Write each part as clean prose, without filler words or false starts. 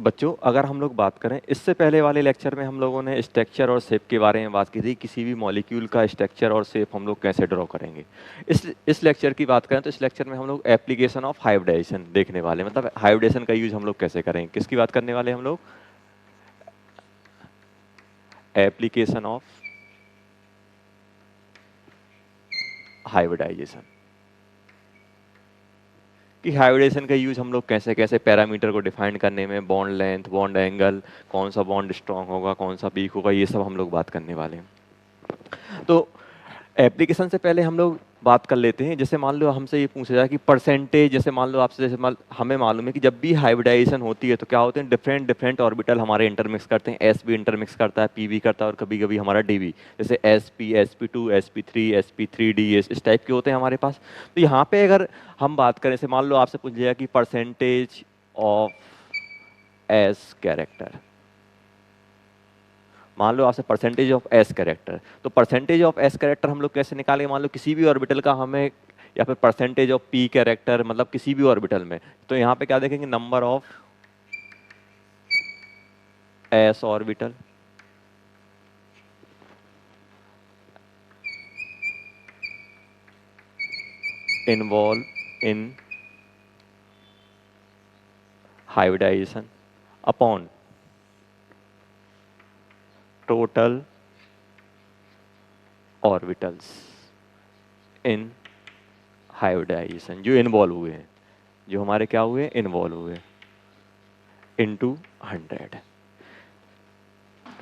तो बच्चों अगर हम लोग बात करें, इससे पहले वाले लेक्चर में हम लोगों ने स्ट्रक्चर और शेप के बारे में बात की थी, किसी भी मॉलिक्यूल का स्ट्रक्चर और शेप हम लोग कैसे ड्रॉ करेंगे। इस लेक्चर की बात करें तो इस लेक्चर में हम लोग एप्लीकेशन ऑफ हाइब्रिडाइजेशन देखने वाले, मतलब हाइब्रिडाइजेशन का यूज हम लोग कैसे करेंगे। किसकी बात करने वाले हम लोग? एप्लीकेशन ऑफ हाइब्रिडाइजेशन, कि हाइब्रिडेशन का यूज हम लोग कैसे कैसे पैरामीटर को डिफाइन करने में, बॉन्ड लेंथ, बॉन्ड एंगल, कौन सा बॉन्ड स्ट्रांग होगा, कौन सा वीक होगा, ये सब हम लोग बात करने वाले हैं। तो एप्लीकेशन से पहले हम लोग बात कर लेते हैं। जैसे मान लो हमसे ये पूछा जाए कि परसेंटेज, जैसे मान लो आपसे, जैसे हमें मालूम है कि जब भी हाइब्रिडाइजेशन होती है तो क्या होते हैं, डिफरेंट डिफरेंट ऑर्बिटल हमारे इंटरमिक्स करते हैं। एस भी इंटरमिक्स करता है, पी भी करता है, और कभी कभी हमारा डी भी, जैसे sp2, sp3 इस टाइप के होते हैं हमारे पास। तो यहाँ पे अगर हम बात करें, जैसे मान लो आपसे पूछ लिया कि परसेंटेज ऑफ एस कैरेक्टर, मान लो आपसे परसेंटेज ऑफ एस कैरेक्टर, तो परसेंटेज ऑफ एस कैरेक्टर हम लोग कैसे निकालेंगे? मान लो किसी भी ऑर्बिटल का हमें, या फिर परसेंटेज ऑफ पी कैरेक्टर, मतलब किसी भी ऑर्बिटल में, तो यहाँ पे क्या देखेंगे, number of S orbital involve in hybridisation upon total orbitals in hybridisation, जो इन्वॉल्व हुए हैं, जो हमारे क्या हुए, इन्वॉल्व हुए, इनटू 100।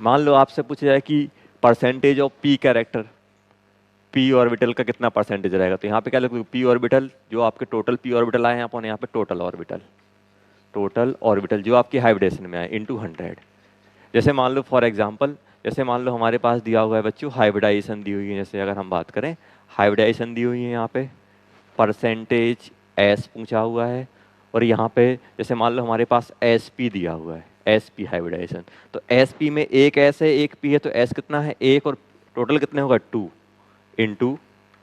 मान लो आपसे पूछा जाए कि percentage of P character, P orbital का कितना परसेंटेज रहेगा, तो यहाँ पे क्या लिखोगे, पी ऑर्बिटल, जो आपके टोटल पी ऑर्बिटल आए हैं अपन यहाँ पे टोटल ऑर्बिटल, टोटल ऑर्बिटल जो आपकी हाइब्रिडेशन में आए, इनटू 100। जैसे मान लो फॉर एग्जांपल, जैसे मान लो हमारे पास दिया हुआ है बच्चों, हाइब्रिडाइजेशन दी हुई है। जैसे अगर हम बात करें, हाइब्रिडाइजेशन दी हुई है, यहाँ पे परसेंटेज एस पूछा हुआ है, और यहाँ पे जैसे मान लो हमारे पास एस पी दिया हुआ है, एस पी हाइब्रिडाइजेशन, तो एस पी में एक एस है एक पी है, तो एस कितना है, एक, और टोटल कितने होगा, 2 इंटू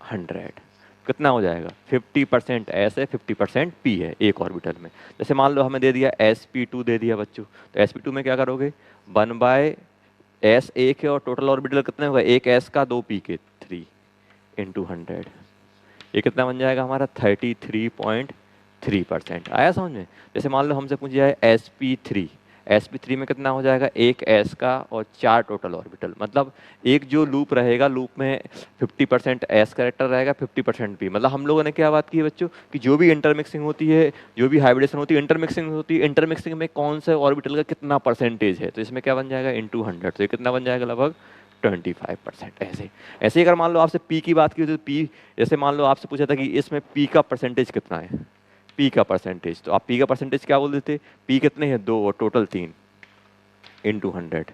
100, कितना हो जाएगा, 50% एस है, 50% पी है एक ऑर्बिटल में। जैसे मान लो हमें दे दिया sp2 दे दिया बच्चों, तो sp2 में क्या करोगे, 1/s एक है, और टोटल ऑर्बिटल कितने होगा, एक एस का, दो पी के, 3 इंटू 100, ये कितना बन जाएगा हमारा, 33.3%। आया समझ में? जैसे मान लो हमसे पूछ जाए sp3, sp3 में कितना हो जाएगा, एक s का और 4 टोटल ऑर्बिटल, मतलब एक जो लूप रहेगा, लूप में 50% s कैरेक्टर रहेगा, 50% p। मतलब हम लोगों ने क्या बात की है बच्चों, कि जो भी इंटरमिक्सिंग होती है, जो भी हाइब्रिडेशन होती है, इंटरमिक्सिंग होती है, इंटरमिक्सिंग में कौन से ऑर्बिटल का कितना परसेंटेज है, तो इसमें क्या बन जाएगा, इंटू 100, तो ये कितना बन जाएगा, लगभग 25%। ऐसे ऐसे ही अगर मान लो आपसे पी की बात की तो पी, जैसे मान लो आपसे पूछा था कि इसमें पी का परसेंटेज कितना है, पी का परसेंटेज, तो आप पी का परसेंटेज क्या बोल देते, पी कितने हैं, 2 और टोटल 3 इंटू 100,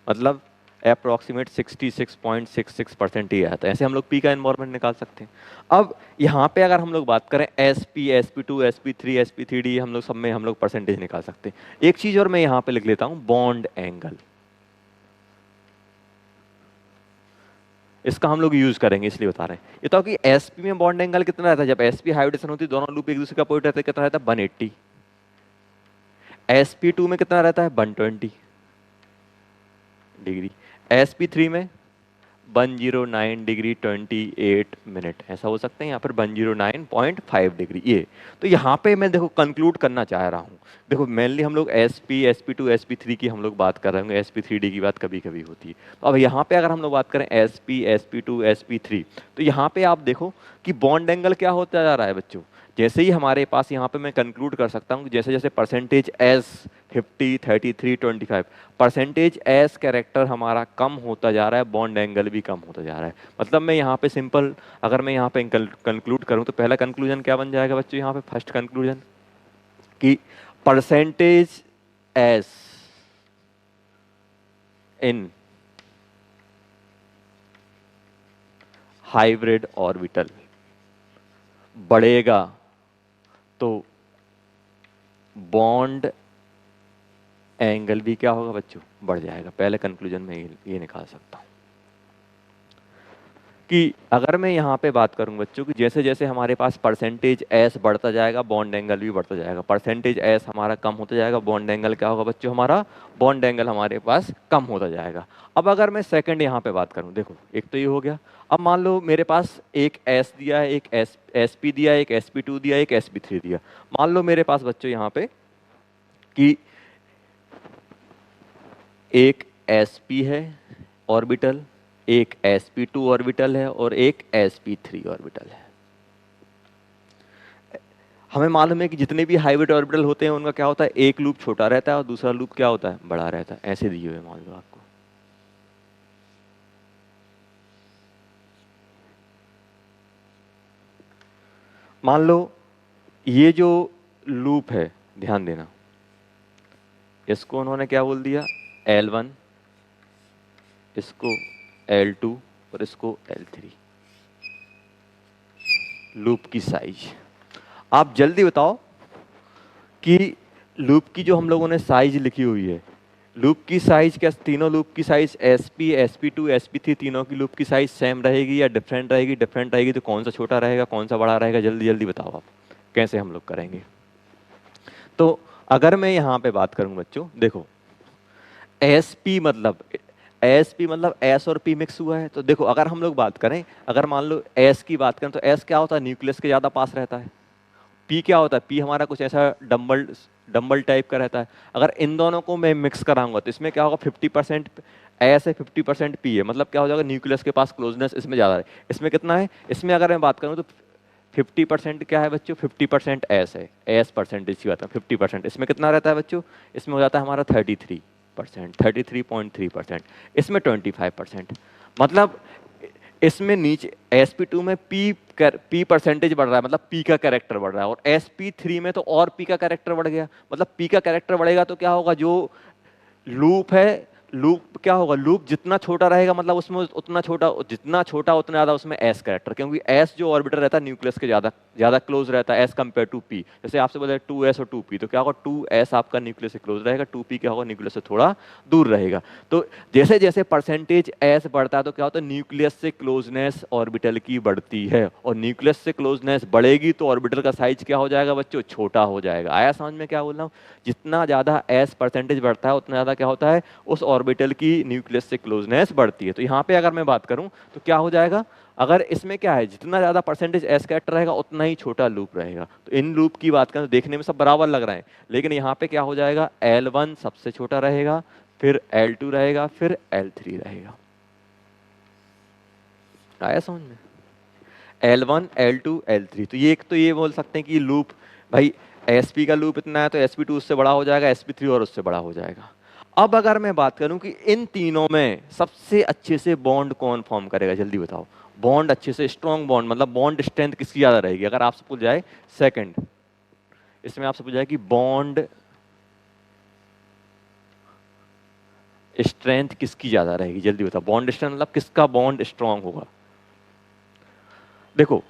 मतलब अप्रॉक्सीमेट 66.66% ही आता है। ऐसे हम लोग पी का इन्वॉल्वमेंट निकाल सकते हैं। अब यहाँ पे अगर हम लोग बात करें sp, sp2, sp3, sp3d, हम लोग सब में हम लोग परसेंटेज निकाल सकते हैं। एक चीज और मैं यहाँ पे लिख लेता हूँ, बॉन्ड एंगल, इसका हम लोग यूज करेंगे इसलिए बता रहे हैं। ये तो कि एसपी में बॉन्ड एंगल कितना रहता है, जब एसपी हाइब्रिडेशन होती है, दोनों लूप एक दूसरे का पॉइंट रहता है, कितना रहता है, 180। sp2 में कितना रहता है, 120 डिग्री। sp3 में 109 डिग्री 28 मिनट, ऐसा हो सकता है, यहाँ पर 109.5 डिग्री। ये तो यहाँ पे मैं देखो कंक्लूड करना चाह रहा हूँ। देखो मेनली हम लोग sp, sp2, sp3 की हम लोग बात कर रहे होंगे, sp3d की बात कभी कभी होती है। तो अब यहाँ पे अगर हम लोग बात करें sp, sp2, sp3, तो यहाँ पे आप देखो कि बॉन्ड एंगल क्या होता जा रहा है बच्चों। जैसे ही हमारे पास यहाँ पे मैं कंक्लूड कर सकता हूँ, जैसे जैसे percentage S 50, 33, 25, percentage S character हमारा कम होता जा रहा है, बॉन्ड एंगल भी कम होता जा रहा है। मतलब मैं यहाँ पे सिंपल, अगर मैं यहाँ पे कंक्लूड करूँ तो पहला कंक्लूजन क्या बन जाएगा बच्चों, यहाँ पे फर्स्ट कंक्लूजन कि percentage S in hybrid orbital बढ़ेगा तो बॉन्ड एंगल भी क्या होगा बच्चों, बढ़ जाएगा। पहले कंक्लूजन में ये निकाल सकता हूं। कि अगर मैं यहाँ पे बात करूँ बच्चों की, जैसे जैसे हमारे पास परसेंटेज एस बढ़ता जाएगा बॉन्ड एंगल भी बढ़ता जाएगा। परसेंटेज एस हमारा कम होता जाएगा, बॉन्ड एंगल क्या होगा बच्चों हमारा, बॉन्ड एंगल हमारे पास कम होता जाएगा। अब अगर मैं सेकंड यहाँ पे बात करूँ, देखो एक तो ये हो गया। अब मान लो मेरे पास एक एस दिया है, एक एस पी दिया, एक एस पी टू दिया, एक एस पी थ्री दिया। मान लो मेरे पास बच्चों यहाँ पे कि एक एस पी है ऑर्बिटल, एक sp2 ऑर्बिटल है और एक sp3 ऑर्बिटल है। हमें मालूम है कि जितने भी हाइब्रिड ऑर्बिटल होते हैं उनका क्या होता है, एक लूप छोटा रहता है और दूसरा लूप क्या होता है, बड़ा रहता है। ऐसे दिए हुए मान लो आपको। मान लो ये जो लूप है, ध्यान देना, इसको उन्होंने क्या बोल दिया, L1, इसको L2 और इसको L3। लूप की साइज आप जल्दी बताओ कि लूप की जो हम लोगों ने साइज लिखी हुई है, लूप की साइज क्या, तीनों लूप की साइज SP, SP2, SP3 तीनों की लूप की साइज सेम रहेगी या डिफरेंट रहेगी? डिफरेंट रहेगी तो कौन सा छोटा रहेगा, कौन सा बड़ा रहेगा? जल्दी जल्दी बताओ आप, कैसे हम लोग करेंगे। तो अगर मैं यहाँ पे बात करूँ बच्चों, देखो SP मतलब S और P मिक्स हुआ है। तो देखो अगर हम लोग बात करें, अगर मान लो S की बात करें तो S क्या होता है, न्यूक्लियस के ज़्यादा पास रहता है। P क्या होता है, P हमारा कुछ ऐसा डम्बल डम्बल टाइप का रहता है। अगर इन दोनों को मैं मिक्स कराऊंगा तो इसमें क्या होगा, 50% S है, 50% P है। मतलब क्या हो जाएगा, न्यूक्लियस के पास क्लोजनेस इसमें ज़्यादा है। इसमें कितना है, इसमें अगर मैं बात करूँ तो 50% क्या है बच्चों, 50% S है। S परसेंटेज की बात है 50%। इसमें कितना रहता है बच्चों, इसमें हो जाता है हमारा 33%, 33.3%। इसमें 25%। मतलब इसमें नीचे sp2 में p परसेंटेज बढ़ रहा है, मतलब p का कैरेक्टर बढ़ रहा है। और sp3 में तो और p का कैरेक्टर बढ़ गया। मतलब p का कैरेक्टर बढ़ेगा तो क्या होगा, जो लूप है, लूप क्या होगा, लूप जितना छोटा रहेगा मतलब उसमें उतना छोटा, जितना छोटा उतना ज्यादा उसमें एस कैरेक्टर, क्योंकि एस जो ऑर्बिटर रहता है न्यूक्लियस के ज्यादा ज्यादा क्लोज रहता है एस कंपेयर टू पी। जैसे आपसे बोले 2s और 2p, तो क्या होगा, 2s आपका न्यूक्लियस से क्लोज रहेगा, 2p क्या होगा, न्यूक्लियस से थोड़ा दूर रहेगा। तो जैसे जैसे परसेंटेज एस बढ़ता है तो क्या होता है, न्यूक्लियस से क्लोजनेस ऑर्बिटल की बढ़ती है, और न्यूक्लियस से क्लोजनेस बढ़ेगी तो ऑर्बिटल का साइज क्या हो जाएगा बच्चों, छोटा हो जाएगा। आया समझ में क्या बोल रहा हूँ? जितना ज्यादा एस परसेंटेज बढ़ता है उतना ज्यादा क्या होता है, उस ऑर्बिटल की न्यूक्लियस से क्लोजनेस बढ़ती है। तो यहाँ पे अगर मैं बात करूं तो क्या हो जाएगा, अगर इसमें क्या है, जितना ज्यादा परसेंटेज एस कैरेक्टर रहेगा उतना ही छोटा लूप रहेगा। तो इन लूप की बात करें तो देखने में सब बराबर लग रहे हैं, लेकिन यहाँ पे क्या हो जाएगा, L1 सबसे छोटा रहेगा, फिर L2 रहेगा, फिर L3 रहेगा। आया समझ में? L1, L2, L3। तो ये एक तो ये बोल सकते हैं कि लूप भाई SP का लूप इतना है तो SP2 उससे बड़ा हो जाएगा, SP3 और उससे बड़ा हो जाएगा। अब अगर मैं बात करूं कि इन तीनों में सबसे अच्छे से बॉन्ड कौन फॉर्म करेगा, जल्दी बताओ। बॉन्ड अच्छे से स्ट्रॉन्ग बॉन्ड, मतलब बॉन्ड स्ट्रेंथ किसकी ज्यादा रहेगी? अगर आपसे पूछ जाए सेकंड, इसमें आपसे पूछ जाए कि बॉन्ड स्ट्रेंथ किसकी ज्यादा रहेगी, जल्दी बताओ। बॉन्ड स्ट्रेंथ मतलब किसका बॉन्ड स्ट्रॉन्ग होगा। देखो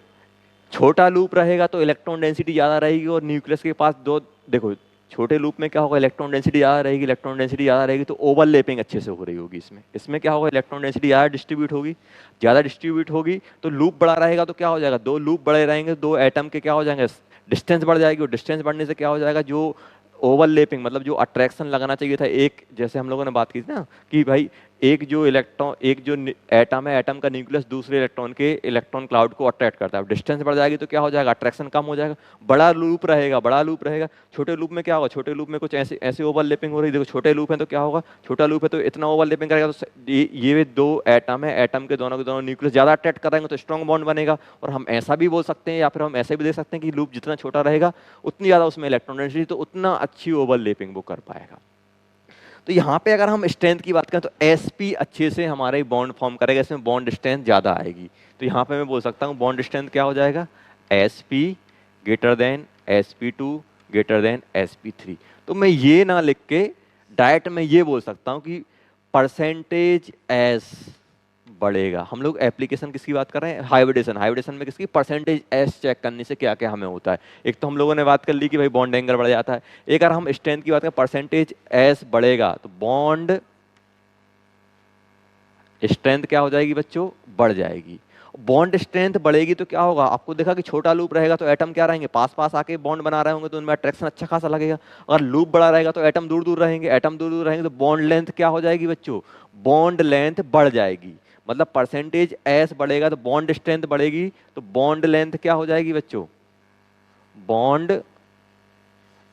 छोटा लूप रहेगा तो इलेक्ट्रॉन डेंसिटी ज्यादा रहेगी, और न्यूक्लियस के पास दो, देखो छोटे लूप में क्या होगा, इलेक्ट्रॉन डेंसिटी ज्यादा रहेगी, इलेक्ट्रॉन डेंसिटी ज्यादा रहेगी तो ओवरलैपिंग अच्छे से हो रही होगी। इसमें क्या होगा, इलेक्ट्रॉन डेंसिटी ज्यादा डिस्ट्रीब्यूट होगी तो लूप बड़ा रहेगा तो क्या हो जाएगा, दो लूप बड़े रहेंगे, दो एटम के क्या हो जाएंगे, डिस्टेंस बढ़ जाएगी, और डिस्टेंस बढ़ने से क्या हो जाएगा, जो ओवरलैपिंग मतलब जो अट्रैक्शन लगाना चाहिए था, एक जैसे हम लोगों ने बात की थी ना कि भाई एक जो इलेक्ट्रॉन, एक जो एटम है, एटम का न्यूक्लियस दूसरे इलेक्ट्रॉन के इलेक्ट्रॉन क्लाउड को अट्रैक्ट करता है। डिस्टेंस बढ़ जाएगी तो क्या हो जाएगा, अट्रैक्शन कम हो जाएगा, बड़ा लूप रहेगा, बड़ा लूप रहेगा। छोटे लूप में क्या होगा, छोटे लूप में कुछ ऐसे ऐसे ओवरलैपिंग हो रही है। देखो छोटे लूप है तो क्या होगा, छोटा लूप है तो इतना ओवरलैपिंग करेगा तो ये दो एटम है, एटम के दोनों न्यूक्लियस ज्यादा अट्रैक्ट करेंगे तो स्ट्रॉन्ग बॉन्ड बनेगा। और हम ऐसा भी बोल सकते हैं या फिर हम ऐसे भी देख सकते हैं कि लूप जितना छोटा रहेगा उतनी ज्यादा उसमें इलेक्ट्रॉन डेंसिटी, तो उतना अच्छी ओवरलैपिंग वो कर पाएगा। तो यहाँ पे अगर हम स्ट्रेंथ की बात करें तो SP अच्छे से हमारे बॉन्ड फॉर्म करेगा, इसमें बॉन्ड स्ट्रेंथ ज्यादा आएगी। तो यहाँ पे मैं बोल सकता हूँ बॉन्ड स्ट्रेंथ क्या हो जाएगा, SP greater than SP2 greater than SP3। तो मैं ये ना लिख के डायरेक्ट मैं ये बोल सकता हूँ कि परसेंटेज एस बढ़ेगा। हम लोग एप्लीकेशन किसकी बात कर रहे हैं, हाइब्रिडेशन। हाइब्रिडेशन में किसकी, परसेंटेज एस चेक करने से क्या क्या हमें होता है। एक तो हम लोगों ने बात कर ली कि भाई बॉन्ड एंगल बढ़ जाता है। एक अगर हम स्ट्रेंथ की बात करें, परसेंटेज एस बढ़ेगा तो बॉन्ड स्ट्रेंथ क्या हो जाएगी बच्चों, बढ़ जाएगी। बॉन्ड स्ट्रेंथ बढ़ेगी तो क्या होगा, आपको देखा कि छोटा लूप रहेगा तो एटम क्या रहेंगे, पास पास आके बॉन्ड बना रहे होंगे तो उनमें अट्रैक्शन अच्छा खासा लगेगा। अगर लूप बड़ा रहेगा तो एटम दूर दूर रहेंगे, एटम दूर दूर रहेंगे तो बॉन्ड लेंथ क्या हो जाएगी बच्चों, बॉन्ड लेंथ बढ़ जाएगी। मतलब परसेंटेज एस बढ़ेगा तो बॉन्ड स्ट्रेंथ बढ़ेगी, तो बॉन्ड लेंथ क्या हो जाएगी बच्चों, बॉन्ड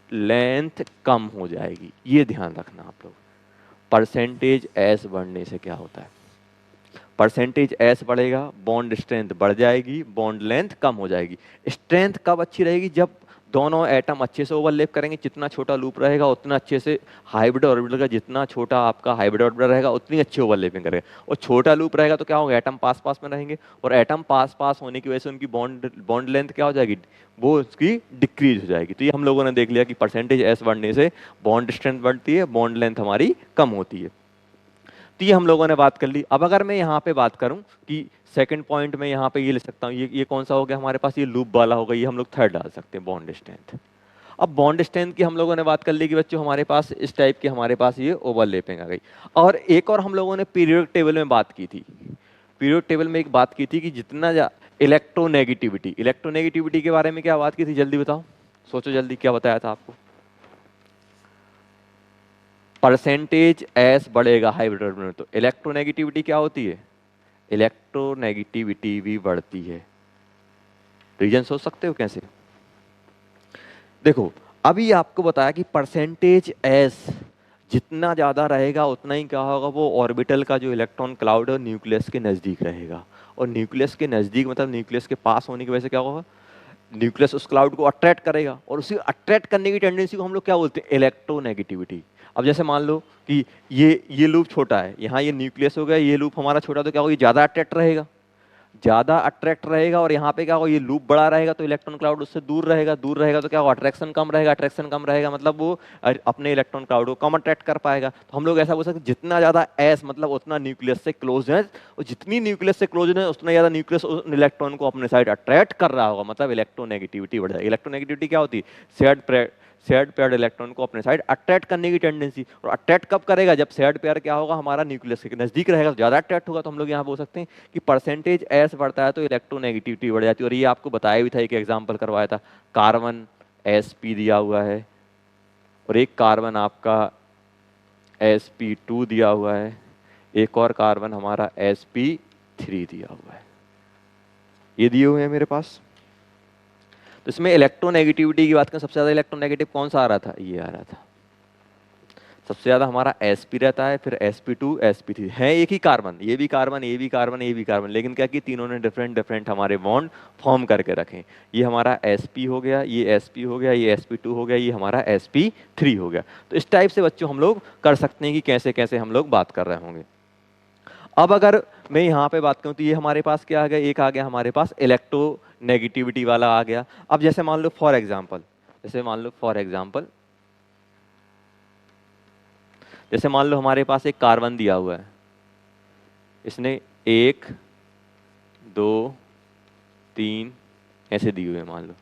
लेंथ कम हो जाएगी। ये ध्यान रखना आप लोग, परसेंटेज एस बढ़ने से क्या होता है, परसेंटेज एस बढ़ेगा, बॉन्ड स्ट्रेंथ बढ़ जाएगी, बॉन्ड लेंथ कम हो जाएगी। स्ट्रेंथ कब अच्छी रहेगी, जब दोनों एटम अच्छे से ओवरलैप करेंगे, जितना छोटा लूप रहेगा उतना अच्छे से हाइब्रिड ऑर्बिटल का, जितना छोटा आपका हाइब्रिड ऑर्बिटल रहेगा उतनी अच्छी ओवरलैपिंग करेगा। और छोटा लूप रहेगा तो क्या होगा, एटम पास पास में रहेंगे, और एटम पास पास होने की वजह से उनकी बॉन्ड बॉन्ड लेंथ क्या हो जाएगी, वो उसकी डिक्रीज हो जाएगी। तो ये हम लोगों ने देख लिया कि परसेंटेज एस बढ़ने से बॉन्ड स्ट्रेंथ बढ़ती है, बॉन्ड लेंथ हमारी कम होती है। तो ये हम लोगों ने बात कर ली। अब अगर मैं यहाँ पे बात करूँ कि सेकंड पॉइंट में यहाँ पे ये ले सकता हूँ, ये कौन सा हो गया हमारे पास, ये लूप वाला होगा, ये हम लोग थर्ड डाल सकते हैं, बॉन्ड स्ट्रेंथ। अब बॉन्ड स्ट्रेंथ की हम लोगों ने बात कर ली कि बच्चों हमारे पास इस टाइप की हमारे पास ये ओवरलैपिंग आ गई। और एक और हम लोगों ने पीरियोडिक टेबल में बात की थी, पीरियोडिक टेबल में एक बात की थी कि जितना इलेक्ट्रोनेगेटिविटी, इलेक्ट्रोनेगेटिविटी के बारे में क्या बात की थी, जल्दी बताओ, सोचो जल्दी, क्या बताया था आपको, परसेंटेज एस बढ़ेगा हाइब्रिड में तो इलेक्ट्रोनेगेटिविटी क्या होती है, इलेक्ट्रोनेगेटिविटी भी बढ़ती है। रीजन सोच सकते हो कैसे, देखो अभी आपको बताया कि परसेंटेज एस जितना ज्यादा रहेगा उतना ही क्या होगा, वो ऑर्बिटल का जो इलेक्ट्रॉन क्लाउड है न्यूक्लियस के नजदीक रहेगा। और न्यूक्लियस के नजदीक मतलब न्यूक्लियस के पास होने की वजह से क्या होगा, न्यूक्लियस उस क्लाउड को अट्रैक्ट करेगा, और उसी अट्रैक्ट करने की टेंडेंसी को हम लोग क्या बोलते हैं, इलेक्ट्रोनेगेटिविटी। अब जैसे मान लो कि ये लूप छोटा है, यहाँ ये न्यूक्लियस हो गया, ये लूप हमारा छोटा, तो क्या होगा, ये ज्यादा अट्रैक्ट रहेगा, ज्यादा अट्रैक्ट रहेगा। और यहाँ पे क्या होगा, ये लूप बड़ा रहेगा तो इलेक्ट्रॉन क्लाउड उससे दूर रहेगा, दूर रहेगा तो क्या होगा, अट्रैक्शन कम रहेगा, अट्रैक्शन कम रहेगा मतलब वो अपने इलेक्ट्रॉन क्लाउड को कम अट्रैक्ट कर पाएगा। तो हम लोग ऐसा बोल सकते हैं जितना ज्यादा एस मतलब उतना न्यूक्लियस से क्लोज है, और जितनी न्यूक्लियस से क्लोज है उतना ज्यादा न्यूक्लियस उन इलेक्ट्रॉन को अपने साइड अट्रैक्ट कर रहा होगा, मतलब इलेक्ट्रोनेगेटिविटी बढ़ जाएगी। इलेक्ट्रोनेगेटिविटी क्या होती है, शेयर्ड पेयर्ड इलेक्ट्रॉन को अपने साइड अट्रैक्ट करने की टेंडेंसी। और अट्रैक्ट कब करेगा, जब शेयर्ड पेयर क्या होगा, हमारा न्यूक्लियस के नजदीक रहेगा तो ज्यादा अट्रैक्ट होगा। तो हम लोग यहाँ बोल सकते हैं कि परसेंटेज एस बढ़ता है तो इलेक्ट्रोनेगेटिविटी बढ़ जाती है। और ये आपको बताया भी था, एक एग्जाम्पल करवाया था, कार्बन sp दिया हुआ है और एक कार्बन आपका sp2 दिया हुआ है, एक और कार्बन हमारा sp3 दिया हुआ है, ये दिए हुए हैं मेरे पास। तो इसमें इलेक्ट्रोनेगेटिविटी की बात करें, सबसे ज्यादा इलेक्ट्रोनेगेटिव कौन सा आ रहा था, ये आ रहा था सबसे ज्यादा हमारा sp रहता है, फिर sp2 sp3 है एक ही कार्बन, ये भी कार्बन, ये भी कार्बन, ये भी कार्बन, लेकिन क्या कि तीनों ने डिफरेंट डिफरेंट हमारे बॉन्ड फॉर्म करके रखे। ये हमारा sp हो गया, ये sp हो गया, ये sp2 हो गया, ये हमारा sp3 हो गया। तो इस टाइप से बच्चों हम लोग कर सकते हैं कि कैसे कैसे हम लोग बात कर रहे होंगे। अब अगर मैं यहाँ पे बात करूँ तो ये हमारे पास क्या आ गया, एक आ गया हमारे पास इलेक्ट्रोनेगेटिविटी वाला आ गया। अब जैसे मान लो फॉर एग्जाम्पल, जैसे मान लो हमारे पास एक कार्बन दिया हुआ है, इसने 1 2 3 ऐसे दिए हुए हैं, मान लो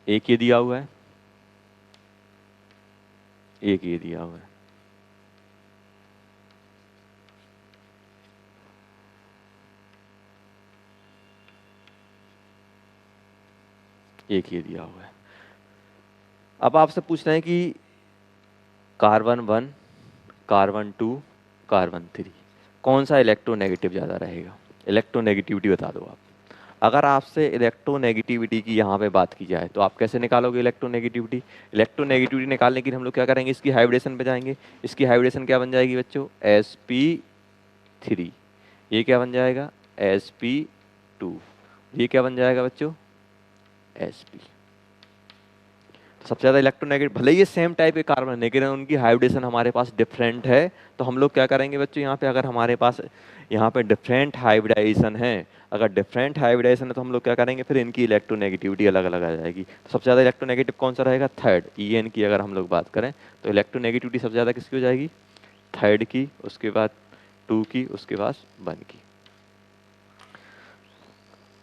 एक ये दिया हुआ है, एक ये दिया हुआ है, एक ये दिया हुआ है। अब आपसे पूछ रहे हैं कि कार्बन 1, कार्बन 2, कार्बन 3 कौन सा इलेक्ट्रोनेगेटिव ज़्यादा रहेगा, इलेक्ट्रोनेगेटिविटी बता दो आप। अगर आपसे इलेक्ट्रोनेगेटिविटी की यहाँ पे बात की जाए तो आप कैसे निकालोगे इलेक्ट्रोनेगेटिविटी, इलेक्ट्रोनेगेटिविटी निकालने के लिए हम लोग क्या करेंगे, इसकी हाइब्रिडेशन पे जाएंगे। इसकी हाइब्रिडेशन क्या बन जाएगी बच्चों, sp3, ये क्या बन जाएगा sp2, ये क्या बन जाएगा बच्चों sp। सबसे ज्यादा इलेक्ट्रोनेगेटिव, भले ये सेम टाइप के कार्बन है लेकिन उनकी हाइब्रिडेशन हमारे पास डिफरेंट है। तो हम लोग क्या करेंगे बच्चों, यहाँ पे अगर हमारे पास यहाँ पे डिफरेंट हाइब्रिडाइजेशन है, अगर डिफरेंट हाइब्रिडाइजेशन है तो हम लोग क्या करेंगे, फिर इनकी इलेक्ट्रोनेगेटिविटी अलग अलग आ जाएगी। तो सबसे ज्यादा इलेक्ट्रोनेगेटिव कौन सा रहेगा, थर्ड, En की अगर हम लोग बात करें तो इलेक्ट्रोनेगेटिविटी सबसे ज्यादा किसकी हो जाएगी, थर्ड की, उसके बाद 2 की, उसके बाद 1 की।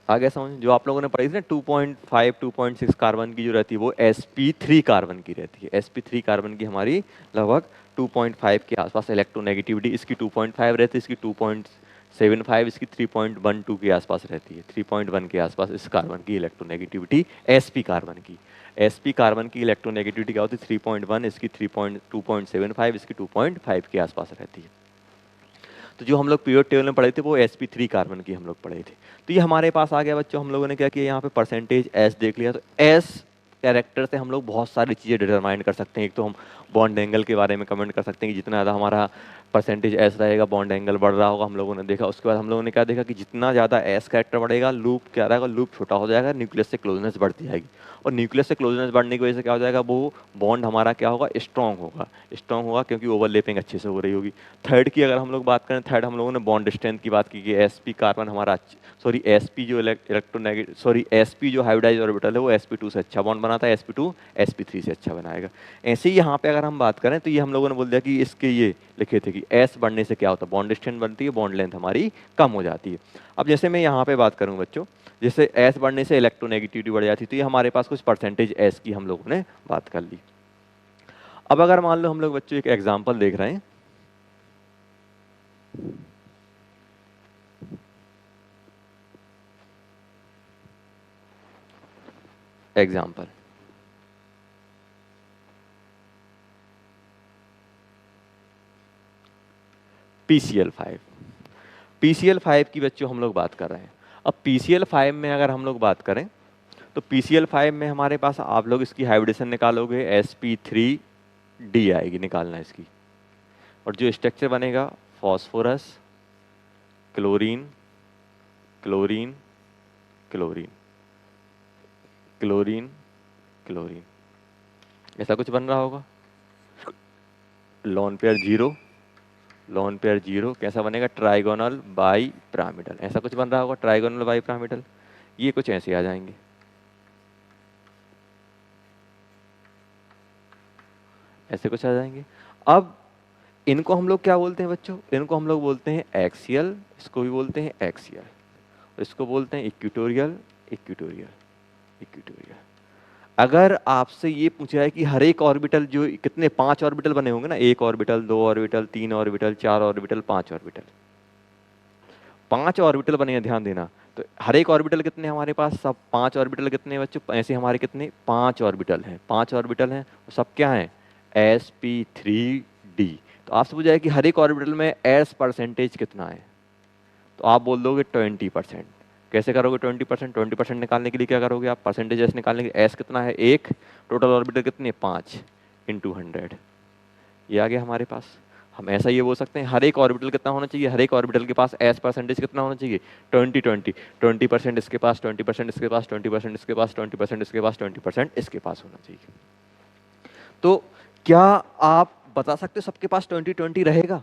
आगे समझ, जो आप लोगों ने पढ़ी थी ना 2.5 2.6 कार्बन की जो रहती है वो sp3 कार्बन की रहती है। sp3 कार्बन की हमारी लगभग 2.5 के आसपास इलेक्ट्रोनेगेटिविटी, इसकी 2.5 रहती है, इसकी 3.75 इसकी 3.12 के आसपास रहती है, 3.1 के आसपास इस कार्बन की इलेक्ट्रोनेगेटिविटी, sp कार्बन की। sp कार्बन की इलेक्ट्रोनेगेटिविटी क्या होती है? 3.1, इसकी 2.75, इसकी 2.5 के आसपास रहती है। तो जो हम लोग पीरियड टेबल में पढ़े थे वो sp3 कार्बन की हम लोग पढ़े थे। तो ये हमारे पास आ गया बच्चों, हम लोगों ने क्या किया, यहाँ पे परसेंटेज s देख लिया। तो s कैरेक्टर से हम लोग बहुत सारी चीज़ें डिटरमाइन कर सकते हैं। एक तो हम बॉन्ड एंगल के बारे में कमेंट कर सकते हैं कि जितना ज़्यादा हमारा परसेंटेज एस रहेगा बॉन्ड एंगल बढ़ रहा होगा, हम लोगों ने देखा। उसके बाद हम लोगों ने क्या देखा कि जितना ज़्यादा एस कैरेक्टर बढ़ेगा लूप क्या रहेगा, लूप छोटा हो जाएगा, न्यूक्लियस से क्लोजनेस बढ़ती जाएगी। और न्यूक्लियस से क्लोजनेस बढ़ने की वजह से क्या हो जाएगा, वो बॉन्ड हमारा क्या होगा, स्ट्रॉन्ग होगा। स्ट्रॉन्ग होगा क्योंकि ओवरलैपिंग अच्छे से हो रही होगी। थर्ड की अगर हम लोग बात करें, थर्ड हम लोगों ने बॉन्ड स्ट्रेंथ की बात की कि sp कार्बन हमारा, सॉरी sp जो इलेक्ट्रोनेगेटिव, सॉरी sp जो हाइब्रिडाइज ऑर्बिटल है वो sp2 से अच्छा बॉन्ड बनाता है, sp2 sp3 से अच्छा बनाएगा। ऐसे ही यहाँ पे अगर हम बात करें तो ये हम लोगों ने बोल दिया कि इसके ये लिखे थे कि s बढ़ने से क्या होता है, बॉन्ड स्ट्रेंथ बनती है, बॉन्ड लेंथ हमारी कम हो जाती है। अब जैसे मैं यहाँ पे बात करूँ बच्चों, जैसे s बढ़ने से इलेक्ट्रोनेगेटिविटी बढ़ जाती है, तो ये हमारे पास कुछ परसेंटेज s की हम लोगों ने बात कर ली। अब अगर मान लो हम लोग बच्चों एक एग्जाम्पल देख रहे हैं, एग्जाम्पल PCl5। PCl5 की बच्चों हम लोग बात कर रहे हैं। अब PCl5 में अगर हम लोग बात करें तो PCl5 में हमारे पास आप लोग इसकी हाइब्रिडेशन निकालोगे, sp3d आएगी निकालना इसकी। और जो स्ट्रक्चर बनेगा phosphorus, chlorine, chlorine, chlorine, chlorine, chlorine, ऐसा कुछ बन रहा होगा। Lone pair zero, lone pair zero, कैसा बनेगा, ट्राइगोनल बाई पिरामिडल, ऐसा कुछ बन रहा होगा, ट्राइगोनल बाई पिरामिडल। ये कुछ ऐसे आ जाएंगे, ऐसे कुछ आ जाएंगे। अब इनको हम लोग क्या बोलते हैं बच्चों, इनको हम लोग बोलते हैं एक्सियल, इसको भी बोलते हैं एक्सियल, इसको बोलते हैं इक्वेटोरियल, इक्वेटोरियल, इक्वेटोरियल। अगर आपसे ये पूछा है कि हर एक ऑर्बिटल जो कितने 5 ऑर्बिटल बने होंगे ना, 1 orbital, 2 orbital, 3 orbital, 4 orbital, 5 orbital, 5 orbital बने हैं, ध्यान देना। तो हर एक ऑर्बिटल कितने हमारे पास, सब 5 ऑर्बिटल कितने हैं बच्चों, ऐसे हमारे कितने 5 ऑर्बिटल हैं, 5 ऑर्बिटल हैं, सब क्या हैं, sp3d। तो आपसे पूछा है कि हर एक ऑर्बिटल में s परसेंटेज कितना है, तो आप बोल दोगे 20%। कैसे करोगे 20%? 20% निकालने के लिए क्या करोगे आप, परसेंटेज एस निकालने के लिए, एस कितना है 1, टोटल ऑर्बिटल कितने 5 इंटू 100, ये आ गया हमारे पास। हम ऐसा ये बोल सकते हैं हर एक ऑर्बिटल कितना होना चाहिए, हर एक ऑर्बिटल के पास एस परसेंटेज कितना होना चाहिए, 20 20% इसके पास, 20% इसके पास, 20% इसके पास, 20% इसके पास, 20% इसके पास होना चाहिए। तो क्या आप बता सकते हो सबके पास 20-20 रहेगा?